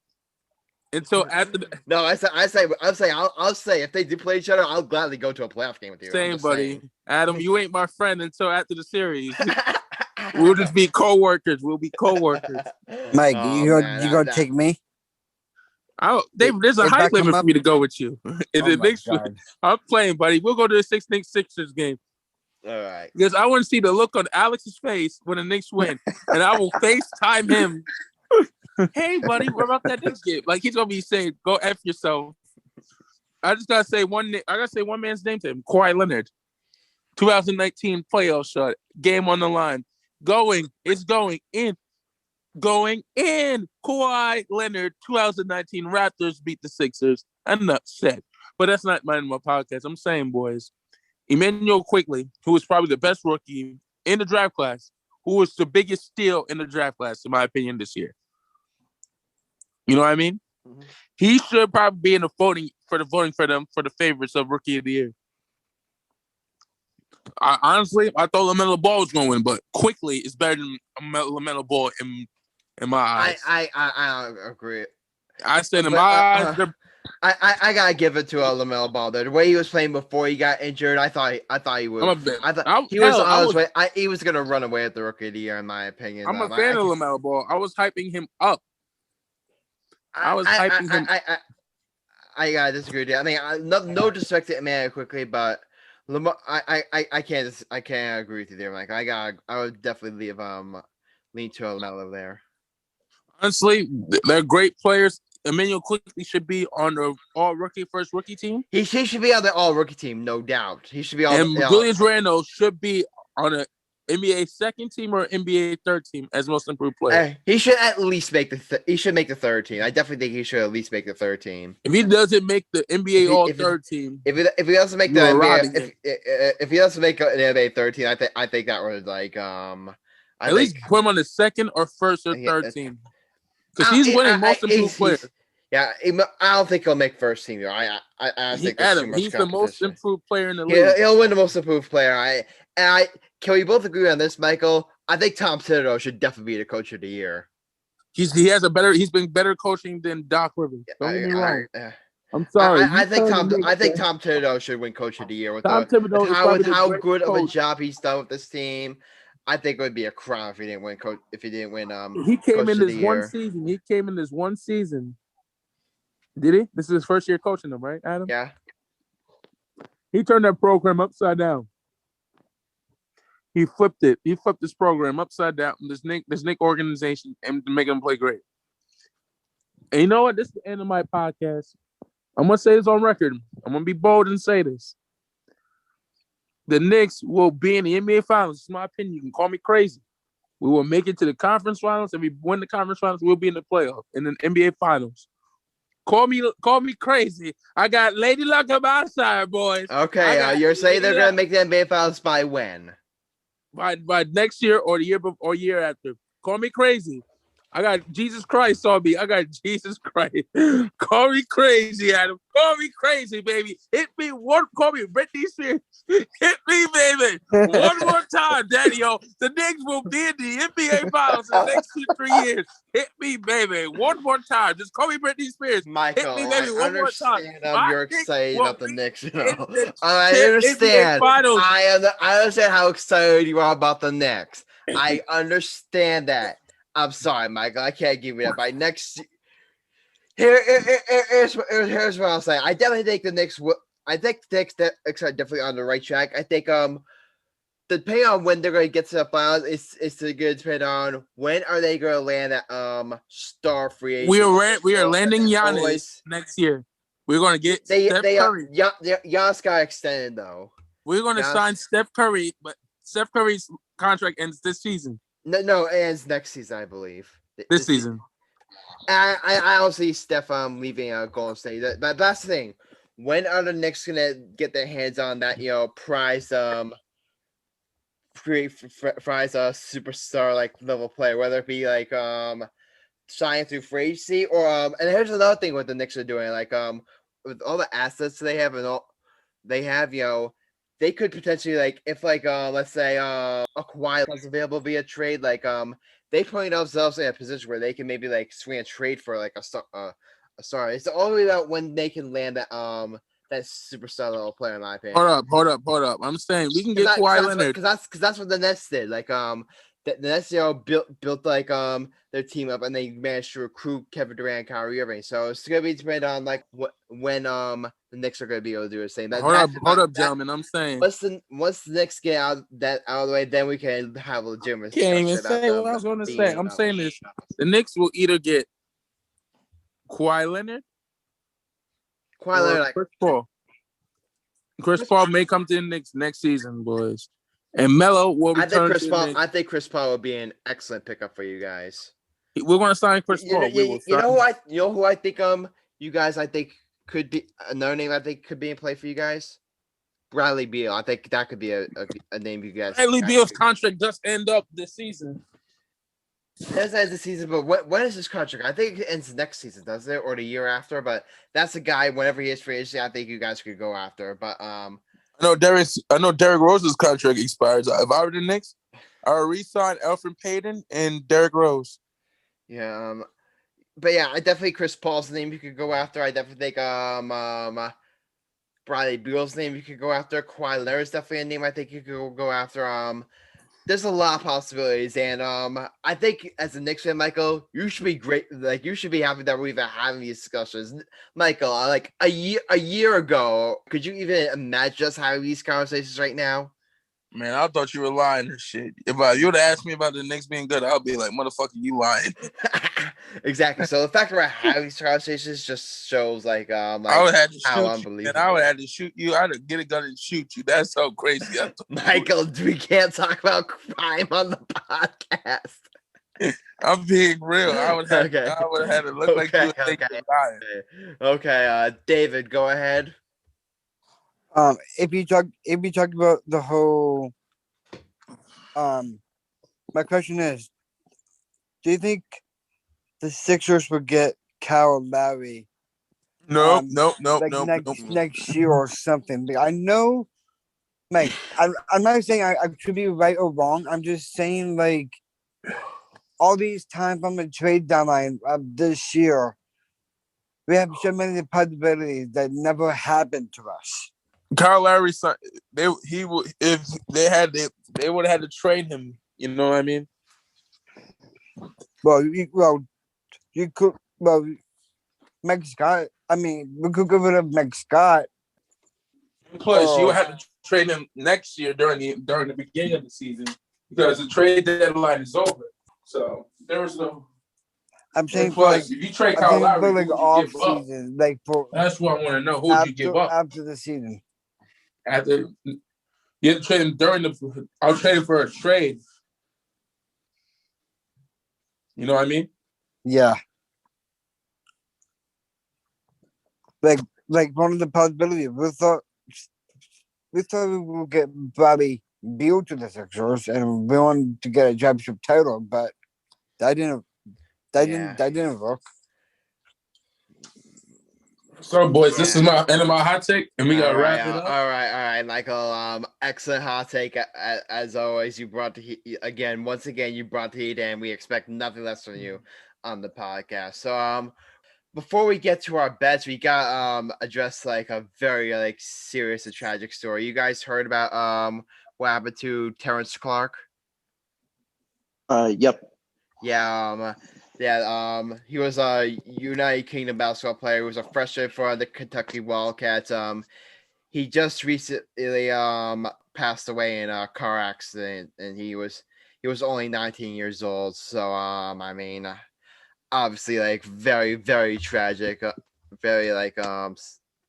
[SPEAKER 2] Until after
[SPEAKER 1] No, I'll say if they do play each other, I'll gladly go to a playoff game with you.
[SPEAKER 2] Same, buddy. Saying. Adam, you ain't my friend until after the series. We'll just be co-workers. We'll be co-workers.
[SPEAKER 4] Mike, you gonna take me?
[SPEAKER 2] There's a height limit for me to go with you. I'm playing, buddy. We'll go to the Knicks Sixers game.
[SPEAKER 1] All right.
[SPEAKER 2] Because I want to see the look on Alex's face when the Knicks win, and I will FaceTime him. Hey, buddy, what about that Knicks game? Like he's gonna be saying, "Go F yourself." I just gotta say one man's name to him, Kawhi Leonard. 2019 playoff shot, game on the line, it's going in. Kawhi Leonard, 2019 Raptors beat the Sixers. Enough said. But that's not my podcast. I'm saying, boys, Emmanuel Quickly, who was probably the best rookie in the draft class, who was the biggest steal in the draft class, in my opinion, this year. You know what I mean? Mm-hmm. He should probably be in the voting for the favorites of Rookie of the Year. I thought LaMelo Ball was going to win, but Quickly is better than LaMelo Ball in my eyes.
[SPEAKER 1] I agree.
[SPEAKER 2] I said in my eyes,
[SPEAKER 1] I gotta give it to LaMelo Ball. The way he was playing before he got injured, I thought he would. He was gonna run away with the Rookie of the Year, in my opinion.
[SPEAKER 2] I'm a fan of LaMelo Ball. I was hyping him up. I
[SPEAKER 1] gotta disagree with you. I mean, no disrespect to Emmanuel Quickly, but I can't agree with you there, Mike. I would definitely lean to LaMelo there.
[SPEAKER 2] Honestly, they're great players. Emmanuel Quickly should be on the first rookie team.
[SPEAKER 1] He should be on the all rookie team, no doubt. He should be on.
[SPEAKER 2] And Julius Randle should be on an NBA second team or NBA third team as most improved player.
[SPEAKER 1] He should at least make he should make the third team. I definitely think he should at least make the third team.
[SPEAKER 2] If he doesn't make the NBA third team,
[SPEAKER 1] if he doesn't make the NBA, if he doesn't make an NBA third team, I think that was like
[SPEAKER 2] at least put him on the second or first or third team. Because he's winning most improved player.
[SPEAKER 1] Yeah, I don't think he'll make first team. I think
[SPEAKER 2] he's the most improved player in the league.
[SPEAKER 1] He'll win the most improved player. Can we both agree on this, Michael? I think Tom Thibodeau should definitely be the coach of the year.
[SPEAKER 2] He's been better coaching than Doc Rivers. Don't get me wrong. I'm sorry.
[SPEAKER 1] I think Tom Thibodeau should win coach of the year with how good of a job he's done with this team. I think it would be a crime if he didn't win.
[SPEAKER 2] He came in this one season. Did he? This is his first year coaching them, right, Adam?
[SPEAKER 1] Yeah.
[SPEAKER 2] He turned that program upside down. He flipped it. He flipped this program upside down. This Knick organization and to make them play great. And you know what? This is the end of my podcast. I'm gonna say this on record. I'm gonna be bold and say this. The Knicks will be in the NBA Finals. It's my opinion. You can call me crazy. We will make it to the conference finals. If we win the conference finals, we'll be in the playoff in the NBA Finals. Call me crazy. I got Lady Luck on my side, boys.
[SPEAKER 1] Okay, you're saying they're gonna make the NBA Finals by when?
[SPEAKER 2] By next year or the year before, or year after. Call me crazy. I got Jesus Christ on me. I got Jesus Christ. Call me crazy, Adam. Call me crazy, baby. Hit me one. Call me Britney Spears. Hit me, baby. One more time, Daddy-o. The Knicks will be in the NBA Finals in the next 2-3 years. Hit me, baby. One more time. Just call me Britney Spears.
[SPEAKER 1] Michael,
[SPEAKER 2] Hit me, baby.
[SPEAKER 1] I
[SPEAKER 2] One more time.
[SPEAKER 1] understand you're excited about the Knicks. I
[SPEAKER 2] NBA
[SPEAKER 1] understand.
[SPEAKER 2] Finals.
[SPEAKER 1] I understand how excited you are about the Knicks. I understand that. I'm sorry, Michael. I can't give you that. By next here's what I'll say. I definitely think the Knicks will. I think the Knicks are definitely on the right track. I think depending on when they're going to get to the finals, it's going to depend on when are they going to land that star free agent.
[SPEAKER 2] We are landing Giannis next year. We're going to get Steph Curry.
[SPEAKER 1] Giannis got extended though.
[SPEAKER 2] We're going to sign Steph Curry, but Steph Curry's contract ends this season.
[SPEAKER 1] No, it ends next season, I believe.
[SPEAKER 2] This season.
[SPEAKER 1] I don't see Steph leaving Golden State. But that's the thing. When are the Knicks gonna get their hands on that prize superstar like level player, whether it be like signing through free agency or and here's another thing what the Knicks are doing, like with all the assets they have and all they have, they could potentially, like, if like let's say a Kawhi is available via trade, like they put themselves in a position where they can maybe like swing a trade for like a star. It's all the way about when they can land that superstar level player, in my opinion.
[SPEAKER 2] Hold up. I'm saying we can get Kawhi Leonard
[SPEAKER 1] because that's what the Nets did. Like the Nets built like their team up and they managed to recruit Kevin Durant and Kyrie Irving. So it's gonna be dependent on like when the Knicks are gonna be able to do the same.
[SPEAKER 2] Hold up, gentlemen. I'm saying
[SPEAKER 1] once the Knicks get out of the way, then we can have a legitimate discussion.
[SPEAKER 2] Can't even say what I was going to say. I'm saying this: the Knicks will either get Kawhi Leonard,
[SPEAKER 1] like
[SPEAKER 2] Chris Paul. Chris Paul may come to the Knicks next season, boys. And Melo will return.
[SPEAKER 1] I think Chris Paul would be an excellent pickup for you guys.
[SPEAKER 2] We're going to sign Chris Paul.
[SPEAKER 1] You know who I think you guys I think could be another name I think could be in play for you guys. Bradley Beal. I think that could be a name you guys.
[SPEAKER 2] Bradley Beal's contract just end up this season.
[SPEAKER 1] It does end the season, but when is his contract? I think it ends next season, does it, or the year after? But that's a guy. Whenever he is free agency, I think you guys could go after. But
[SPEAKER 2] I know Derrick Rose's contract expires. If I were the Knicks, I would re-sign Elfrid Payton and Derrick Rose.
[SPEAKER 1] Yeah, but yeah, I definitely Chris Paul's name you could go after. I definitely think Bradley Beal's name you could go after. Kawhi Leonard's definitely a name I think you could go after. There's a lot of possibilities, and I think as a Knicks fan, Michael, you should be great. Like you should be happy that we're even having these discussions, Michael. Like a year ago, could you even imagine us having these conversations right now?
[SPEAKER 2] Man, I thought you were lying and shit. If you would have asked me about the Knicks being good, I'll be like, motherfucker, you lying.
[SPEAKER 1] Exactly. So the fact that we're having these conversations just shows like
[SPEAKER 2] I would have to
[SPEAKER 1] how
[SPEAKER 2] shoot
[SPEAKER 1] unbelievable.
[SPEAKER 2] You, and I would have to shoot you. I'd have get a gun and shoot you. That's so crazy.
[SPEAKER 1] Michael, we can't talk about crime on the podcast.
[SPEAKER 2] I'm being real. I would have had to look like you think you're lying.
[SPEAKER 1] Okay, David, go ahead.
[SPEAKER 4] If you talk about the whole, my question is, do you think the Sixers would get Kyle Lowry?
[SPEAKER 2] No.
[SPEAKER 4] Next year or something. I know, like, I'm not saying I could be right or wrong. I'm just saying, like, all these times on the trade deadline of this year, we have so many possibilities that never happened to us.
[SPEAKER 2] Kyle Lowry, they would have had to trade him. You know what I mean?
[SPEAKER 4] Mike Scott. I mean, we could get rid of Mike Scott.
[SPEAKER 2] Plus, you have to trade him next year during the beginning of the season because the trade deadline is over. So there was no.
[SPEAKER 4] I'm saying
[SPEAKER 2] plus, if you trade Kyle Lowry,
[SPEAKER 4] like off season, like for
[SPEAKER 2] that's what I want to know. Who would you give up
[SPEAKER 4] after the season?
[SPEAKER 2] After you have to trade him during the. I'll trade him for a trade. You know what I mean?
[SPEAKER 4] Yeah. like one of the possibilities. We thought we would get Bobby Beal to the Sixers, and we wanted to get a championship title, but that didn't work.
[SPEAKER 2] So, boys, this is my end of my hot take, and we gotta wrap it up.
[SPEAKER 1] All right, Michael. Excellent hot take as always. You brought the heat again. Once again, you brought the heat, and we expect nothing less from you on the podcast. So, before we get to our bets, we got address like a very like serious and tragic story. You guys heard about what happened to Terence Clark?
[SPEAKER 3] Yep.
[SPEAKER 1] Yeah, he was a United Kingdom basketball player. He was a freshman for the Kentucky Wildcats. He just recently passed away in a car accident, and he was only 19 years old. So I mean, obviously like very very tragic, very like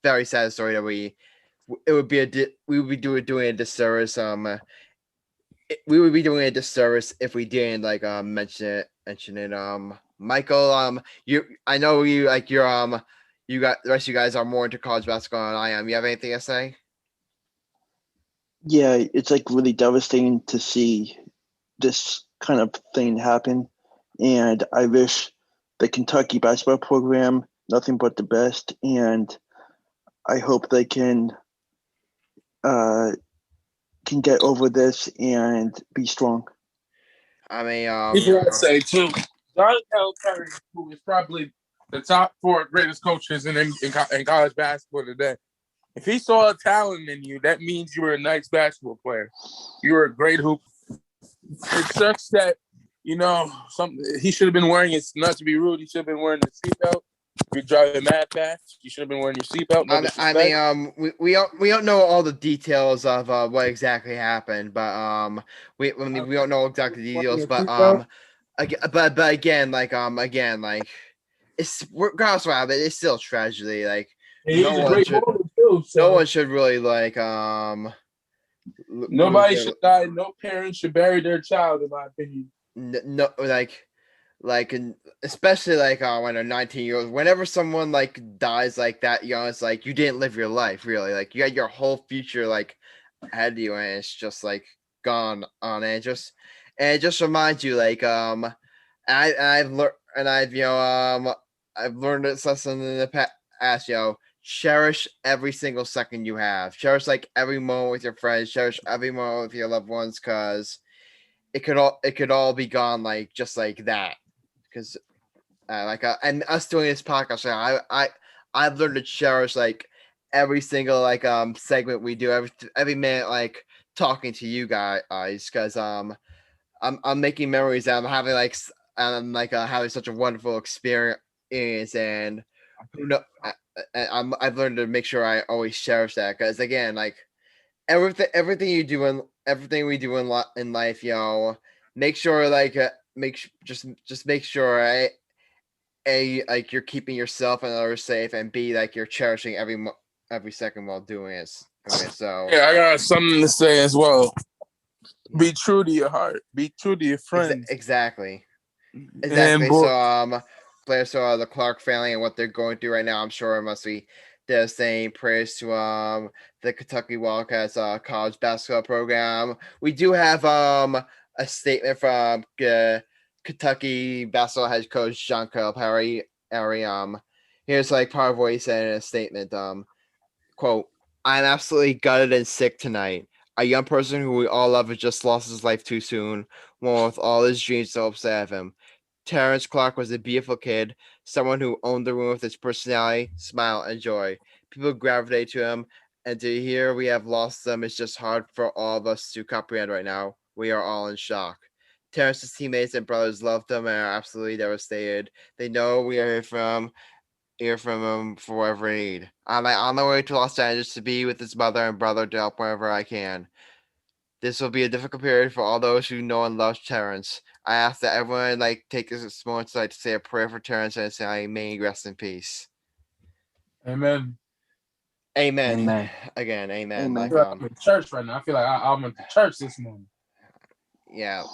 [SPEAKER 1] very sad story that we would be doing a disservice. We would be doing a disservice if we didn't like mention it. Michael, I know you like you got the rest of you guys are more into college basketball than I am. You have anything to say?
[SPEAKER 3] Yeah, it's like really devastating to see this kind of thing happen, and I wish the Kentucky basketball program nothing but the best, and I hope they can get over this and be strong.
[SPEAKER 1] I mean,
[SPEAKER 2] Here's what I say too. John L. Kern, who is probably the top 4 greatest coaches in college basketball today. If he saw a talent in you, that means you were a nice basketball player. You were a great hooper. It sucks that, he should have been wearing his, not to be rude, he should have been wearing the seatbelt. If you're driving mad fast, you should have been wearing your seatbelt. No disrespect.
[SPEAKER 1] We don't know all the details of what exactly happened, but we don't know exactly the details, but again, it's regardless of what happened, it's still tragedy. Like no one should really like
[SPEAKER 2] nobody should die. No parents should bury their child, in my opinion.
[SPEAKER 1] No, and especially like when a 19-year-old, whenever someone like dies like that young, it's like you didn't live your life really. Like you had your whole future like ahead of you, and it's just like gone on, and it just reminds you like I've learned this lesson in the past. Cherish every single second you have. Cherish like every moment with your friends. Cherish every moment with your loved ones, because it could all be gone like just like that. Because and us doing this podcast, I've learned to cherish like every single like segment we do, every minute like talking to you guys, because I'm making memories. I'm having having such a wonderful experience, and I've learned to make sure I always cherish that, because again, like everything we do in life, make sure like just make sure like you're keeping yourself and others safe, and B, like you're cherishing every second while doing it. So
[SPEAKER 2] yeah, I got something to say as well. Be true to your heart. Be true to your friends.
[SPEAKER 1] Exactly.
[SPEAKER 2] And
[SPEAKER 1] so players to the Clark family and what they're going through right now, I'm sure it must be devastating. Prayers to the Kentucky Wildcats college basketball program. We do have a statement from Kentucky basketball head coach John Calipari. Here's like part of what he said in a statement. Quote, "I'm absolutely gutted and sick tonight. A young person who we all love has just lost his life too soon, one with all his dreams and hopes ahead of him. Terence Clark was a beautiful kid, someone who owned the room with his personality, smile, and joy. People gravitate to him, and to hear we have lost them is just hard for all of us to comprehend right now. We are all in shock. Terence's teammates and brothers loved him and are absolutely devastated. They know we are hear from him for whatever need. I'm on the way to Los Angeles to be with his mother and brother to help wherever I can. This will be a difficult period for all those who know and love Terence. I ask that everyone take this moment to say a prayer for Terence and say, may he rest in peace."
[SPEAKER 2] Amen.
[SPEAKER 1] Amen. Again, amen.
[SPEAKER 3] Amen.
[SPEAKER 2] I'm in church right now. I feel like I'm in church this morning.
[SPEAKER 1] Yeah.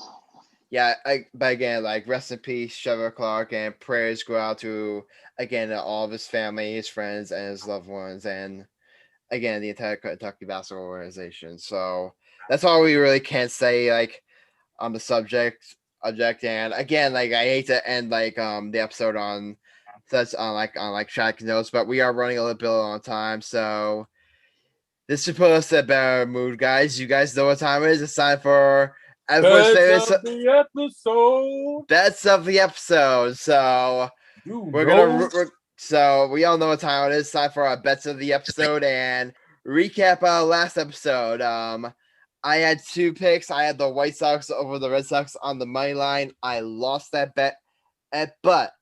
[SPEAKER 1] but again, like rest in peace, Trevor Clark, and prayers go out to again all of his family, his friends, and his loved ones, and again the entire Kentucky basketball organization. So that's all we really can say like on the subject. And again, like I hate to end like the episode on such on track notes, but we are running a little bit on time, so this is put us in a better mood, guys. You guys know what time it is. It's time for everyone's
[SPEAKER 2] Best
[SPEAKER 1] favorite
[SPEAKER 2] of the episode.
[SPEAKER 1] bets of the episode. So so we all know what time it is. Time for our bets of the episode and recap our last episode. I had 2 picks. I had the White Sox over the Red Sox on the money line. I lost that bet, but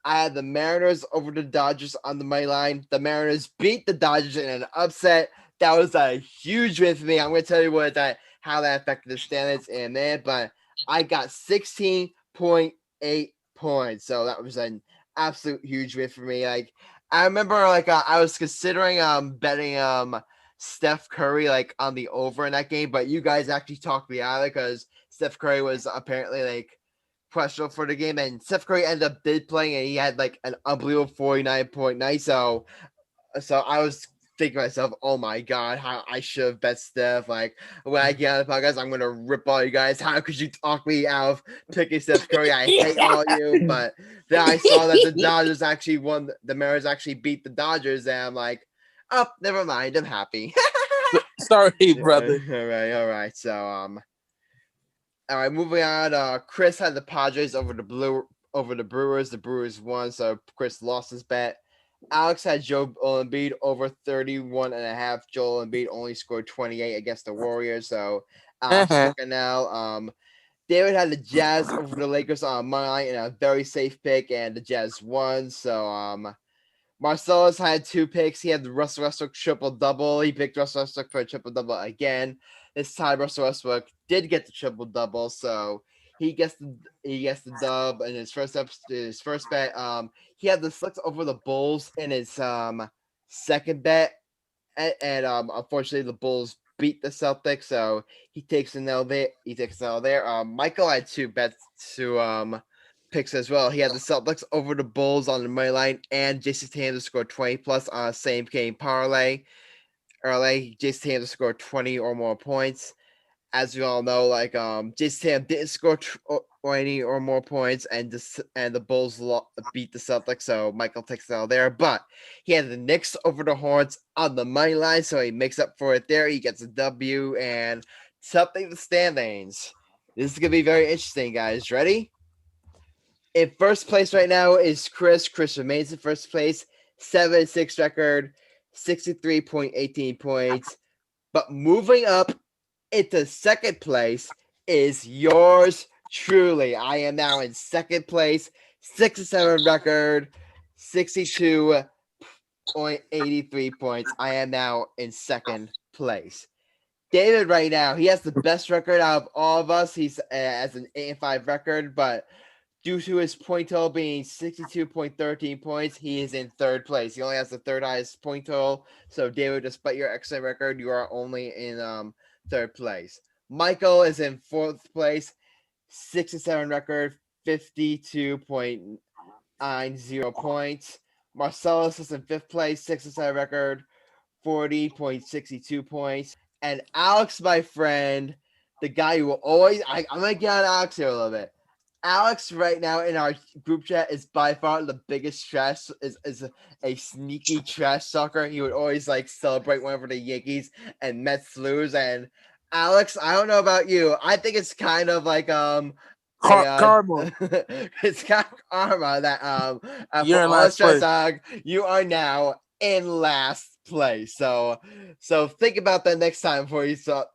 [SPEAKER 1] I had the Mariners over the Dodgers on the money line. The Mariners beat the Dodgers in an upset. That was a huge win for me. I'm going to tell you how that affected the standings in a minute, but I got 16.8 points. So that was an absolute huge win for me. Like I remember I was considering betting Steph Curry like on the over in that game, but you guys actually talked me out of it because Steph Curry was apparently like questionable for the game, and Steph Curry ended up playing, and he had like an unbelievable 49.9. So I was thinking to myself, oh my god, how I should have bet Steph. Like when I get on the podcast, I'm gonna rip all you guys. How could you talk me out of picking Steph Curry? I hate all you. But then I saw that the Dodgers actually won. The Mariners actually beat the Dodgers, and I'm like, oh, never mind. I'm happy.
[SPEAKER 2] Sorry, brother.
[SPEAKER 1] All right. So all right, moving on. Chris had the Padres over the Brewers. The Brewers won, so Chris lost his bet. Alex had Joel Embiid over 31.5. Joel Embiid only scored 28 against the Warriors, so Alex took an L. David had the Jazz over the Lakers on money line in a very safe pick, and the Jazz won. So Marcellus had 2 picks. He had the Russell Westbrook triple-double. He picked Russell Westbrook for a triple-double again. This time, Russell Westbrook did get the triple-double, so he gets the dub in his first bet. He had the Celtics over the Bulls in his second bet, and unfortunately, the Bulls beat the Celtics, so he takes an L there. Michael had 2 bets to picks as well. He had the Celtics over the Bulls on the money line, and Jason Tatum to score 20 plus on a same game parlay. Jason Tatum to score 20 or more points. As we all know, Jason Tatum didn't score 20 or more points, and the Bulls beat the Celtics, so Michael takes it out there. But he had the Knicks over the Hornets on the money line, so he makes up for it there. He gets a W and something the standings. This is gonna be very interesting, guys. Ready? In first place right now is Chris. Chris remains in first place, 7-6 record, 63.18 points. But moving up into second place is yours truly. I am now in second place, 6-7 record, 62.83 points. I am now in second place. David right now, he has the best record out of all of us. He's as an 8-5 record, but due to his point total being 62.13 points, he is in third place. He only has the third highest point total. So, David, despite your excellent record, you are only in third place. Michael is in fourth place, 6-7 record, 52.90 points. Marcellus is in fifth place, 6-7 record, 40.62 points. And Alex, my friend, the guy who will always, I'm going to get on Alex here a little bit. Alex right now in our group chat is by far the biggest trash, is a sneaky trash talker. He would always celebrate whenever the Yankees and Mets lose. And Alex, I don't know about you. I think it's kind of like
[SPEAKER 2] karma.
[SPEAKER 1] It's kind of karma that
[SPEAKER 2] You're
[SPEAKER 1] for
[SPEAKER 2] in
[SPEAKER 1] all
[SPEAKER 2] last
[SPEAKER 1] trash
[SPEAKER 2] place.
[SPEAKER 1] talk, you are now in last place. So think about that next time before you So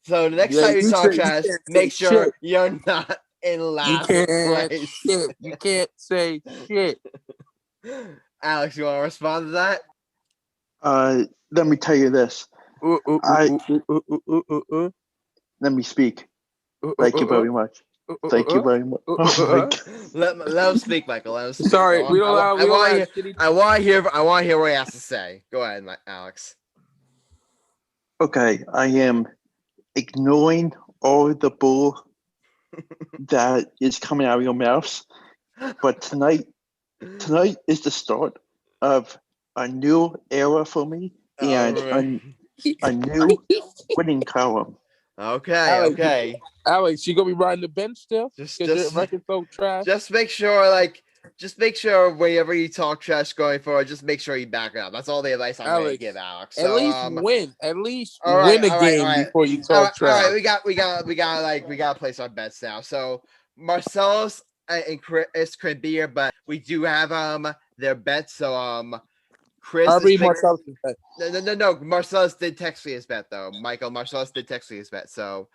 [SPEAKER 1] the next time you talk trash, make sure you're not in last place.
[SPEAKER 2] Shit. You can't say shit.
[SPEAKER 1] Alex, you want to respond to that?
[SPEAKER 3] Let me tell you this. Let me speak. Thank you very much. Thank you very much.
[SPEAKER 1] Let him speak, Michael. Let him speak.
[SPEAKER 2] Sorry, we don't.
[SPEAKER 1] I want to hear what he has to say. Go ahead, Alex.
[SPEAKER 3] Okay, I am ignoring all the bull that is coming out of your mouths. But tonight is the start of a new era for me and
[SPEAKER 1] Alright.
[SPEAKER 3] a new winning column.
[SPEAKER 1] Okay.
[SPEAKER 2] Alex, you gonna be riding the bench still?
[SPEAKER 1] Just
[SPEAKER 2] Because your record's so trash.
[SPEAKER 1] just make sure whenever you talk trash going forward, just make sure you back it up. That's all the advice I'm gonna give Alex. So,
[SPEAKER 2] at least win. At least
[SPEAKER 1] all right,
[SPEAKER 2] win a
[SPEAKER 1] all right,
[SPEAKER 2] game
[SPEAKER 1] all right.
[SPEAKER 2] before you
[SPEAKER 1] All
[SPEAKER 2] talk
[SPEAKER 1] right,
[SPEAKER 2] trash.
[SPEAKER 1] we gotta place our bets now. So Marcellus and Chris could be here, but we do have their bets. So Chris
[SPEAKER 2] I
[SPEAKER 1] is
[SPEAKER 2] read Marcellus' bet.
[SPEAKER 1] no. Marcellus did text me his bet though. Marcellus did text me his bet. So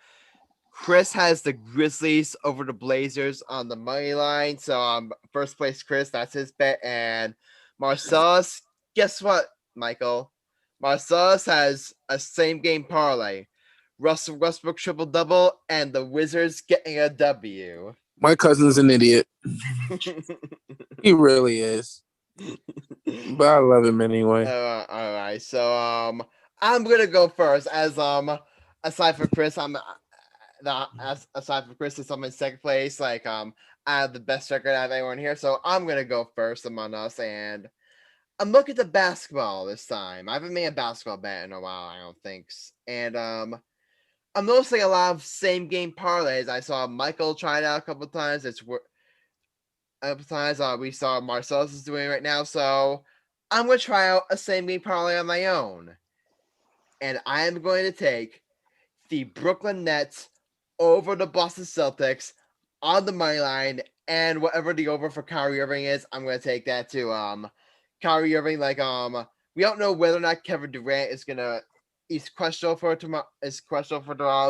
[SPEAKER 1] Chris has the Grizzlies over the Blazers on the money line. So first place Chris, that's his bet. And Marcellus, guess what, Michael? Marcellus has a same game parlay. Russell Westbrook triple double and the Wizards getting a W.
[SPEAKER 2] My cousin's an idiot. He really is. But I love him anyway.
[SPEAKER 1] All right. So I'm gonna go first. As aside from Chris, aside from Chris, I'm in second place. Like I have the best record out of anyone here, so I'm gonna go first among us. And I'm looking at the basketball this time. I haven't made a basketball bet in a while, I don't think. And I'm noticing a lot of same game parlays. I saw Michael try it out a couple times. We saw Marcellus is doing it right now, so I'm gonna try out a same game parlay on my own. And I am going to take the Brooklyn Nets over the Boston Celtics on the money line, and whatever the over for Kyrie Irving is, I'm going to take that too. Kyrie Irving, we don't know whether or not Kevin Durant he's questionable for tomorrow,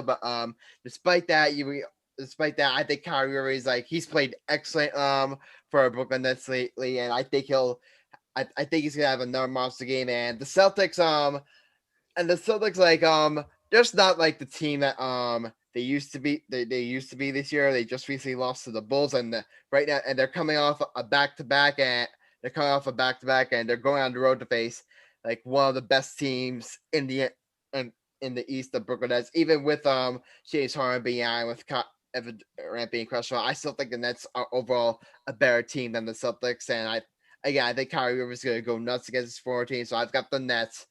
[SPEAKER 1] but despite that, I think Kyrie Irving is he's played excellent for Brooklyn Nets lately, and I think he's gonna have another monster game. And the Celtics, they're just not like the team that they used to be. They used to be this year. They just recently lost to the Bulls, and right now, and they're coming off a back-to-back, and they're going on the road to face like one of the best teams in the East, the Brooklyn Nets. Even with James Harden being out, with Evan Durant being questionable, I still think the Nets are overall a better team than the Celtics. And I think Kyrie Irving is going to go nuts against his former team. So I've got the Nets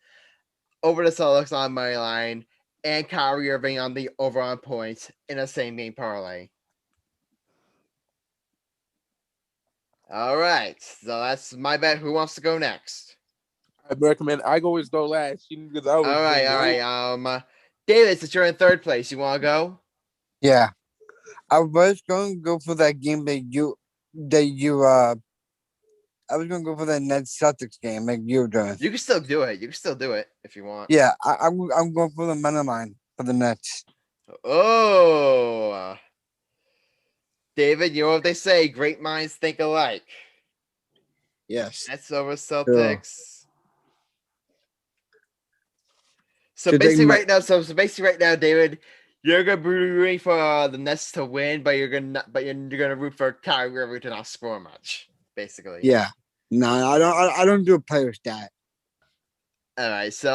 [SPEAKER 1] over the Celtics on my line, and Kyrie Irving on the over on points in a same game parlay. All right, so that's my bet. Who wants to go next?
[SPEAKER 2] I recommend I always go last. All
[SPEAKER 1] right. David, since you're in third place, you want to go?
[SPEAKER 4] Yeah, I was going to go for that game I was going to go for that Nets Celtics game like you were doing.
[SPEAKER 1] You can still do it. You can still do it if you want.
[SPEAKER 4] Yeah, I'm going for the money line for the Nets.
[SPEAKER 1] Oh, David, you know what they say? Great minds think alike.
[SPEAKER 4] Yes.
[SPEAKER 1] Nets over Celtics.
[SPEAKER 4] Yeah.
[SPEAKER 1] So basically, right now, David, you're gonna be rooting for the Nets to win, but you're gonna root for Kyrie Irving to not score much. Basically.
[SPEAKER 4] Yeah. No, I don't do a player stat.
[SPEAKER 1] All right. So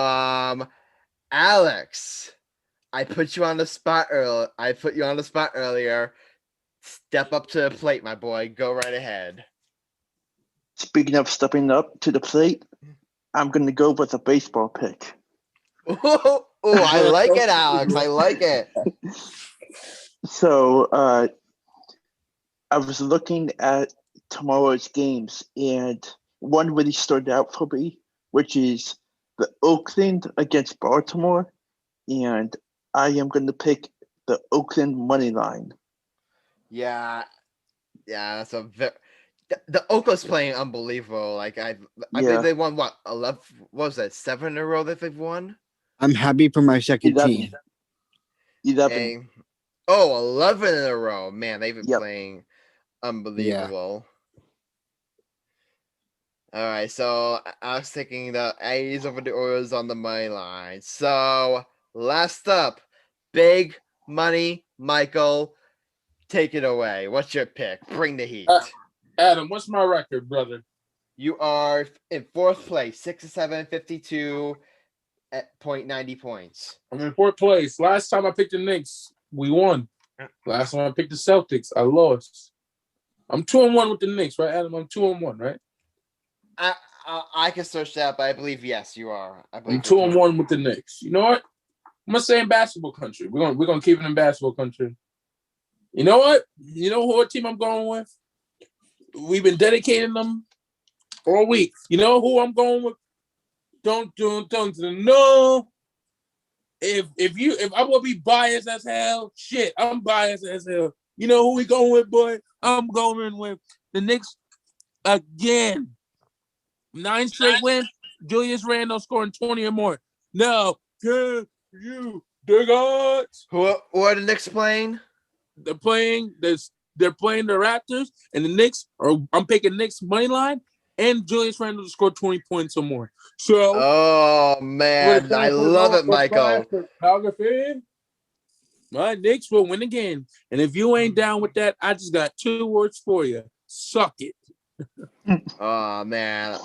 [SPEAKER 1] Alex, I put you on the spot earlier. Step up to the plate, my boy. Go right ahead.
[SPEAKER 3] Speaking of stepping up to the plate, I'm going to go with a baseball pick.
[SPEAKER 1] Oh, I like it, Alex. I like it.
[SPEAKER 3] So I was looking at tomorrow's games, and one really stood out for me, which is the Oakland against Baltimore, and I am going to pick the Oakland money line.
[SPEAKER 1] Yeah, that's the Oakland's playing unbelievable. I believe they won 11. What was that? 7 in a row that they've won.
[SPEAKER 4] I'm happy for my second
[SPEAKER 3] 11.
[SPEAKER 4] team.
[SPEAKER 3] 11.
[SPEAKER 1] 11 in a row. Man, they've been playing unbelievable. All right, so I was taking the A's over the Orioles on the money line. So last up, big money, Michael. Take it away. What's your pick? Bring the heat.
[SPEAKER 2] Adam, what's my record, brother?
[SPEAKER 1] You are in fourth place, 6-7, 52 at .90 points.
[SPEAKER 2] I'm in fourth place. Last time I picked the Knicks, we won. Last time I picked the Celtics, I lost. I'm 2-1 with the Knicks, right, Adam? I'm 2-1, right?
[SPEAKER 1] I can search that, but I believe yes, you are. I believe
[SPEAKER 2] I'm 2-1 with the Knicks. You know what? I'm gonna say in basketball country. We're gonna keep it in basketball country. You know what? You know what team I'm going with? We've been dedicating them all week. You know who I'm going with? Don't no. If I'm gonna be biased as hell, shit, I'm biased as hell. You know who we going with, boy? I'm going with the Knicks again. 9 straight wins. Julius Randle scoring 20 or more. Now, can you dig out?
[SPEAKER 1] Who are the Knicks playing?
[SPEAKER 2] They're playing the Raptors, and the Knicks I'm picking Knicks money line and Julius Randle to score 20 points or more. So,
[SPEAKER 1] oh man, I love it, Michael.
[SPEAKER 2] My Knicks will win again. And if you ain't down with that, I just got 2 words for you. Suck it.
[SPEAKER 1] Oh man.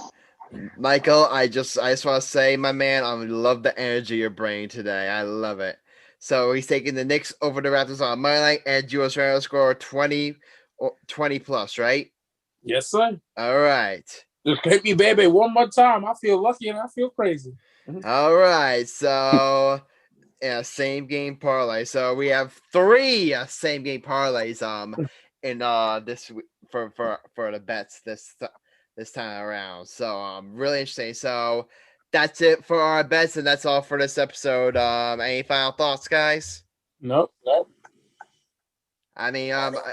[SPEAKER 1] Michael, I just want to say, my man, I love the energy you're bringing today. I love it. So he's taking the Knicks over the Raptors on my line, and Julius Randle score 20 plus, right?
[SPEAKER 2] Yes, sir.
[SPEAKER 1] All right.
[SPEAKER 2] Just hit me, baby, one more time. I feel lucky and I feel crazy.
[SPEAKER 1] All right. So, yeah, same game parlay. So we have 3 same game parlays in this for the bets this time around. So really interesting. So that's it for our bets, and that's all for this episode. Any final thoughts, guys?
[SPEAKER 2] Nope.
[SPEAKER 1] I mean, I don't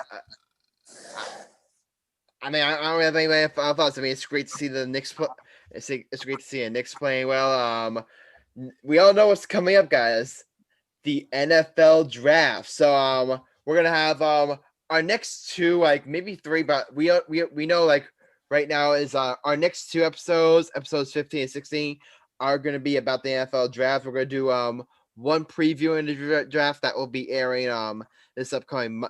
[SPEAKER 1] have any final thoughts. I mean, it's great to see the Knicks. It's great to see the Knicks playing well. We all know what's coming up, guys. The NFL draft. So we're gonna have our next 2, like maybe 3, but we know like right now is our next 2 episodes 15 and 16 are gonna be about the NFL draft. We're gonna do one preview in the draft that will be airing this upcoming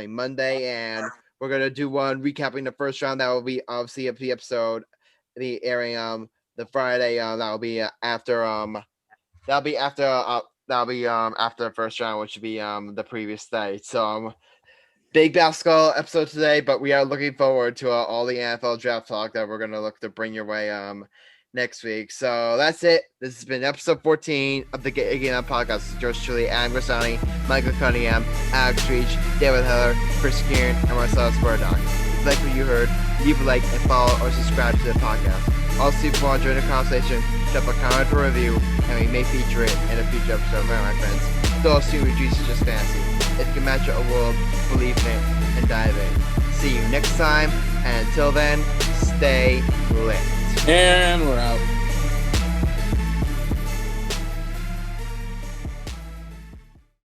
[SPEAKER 1] Monday, and we're gonna do one recapping the first round that will be obviously the episode the airing the Friday that'll be after the first round, which would be the previous day. So big basketball episode today, but we are looking forward to all the NFL draft talk that we're gonna look to bring your way next week. So that's it. This has been episode 14 of the Again On podcast. George Truly, Adam Grassani, Michael Cunningham, Alex Reich, David Heller, Chris Kern, and Marcellus Murdock. If you like what you heard, leave a like and follow or subscribe to the podcast. Also, if you want to join the conversation, drop a comment or review, and we may feature it in a future episode, my friends. Don't assume your juice is just fancy. If you can match your world, believe in it, and dive in. See you next time, and until then, stay lit.
[SPEAKER 2] And we're out.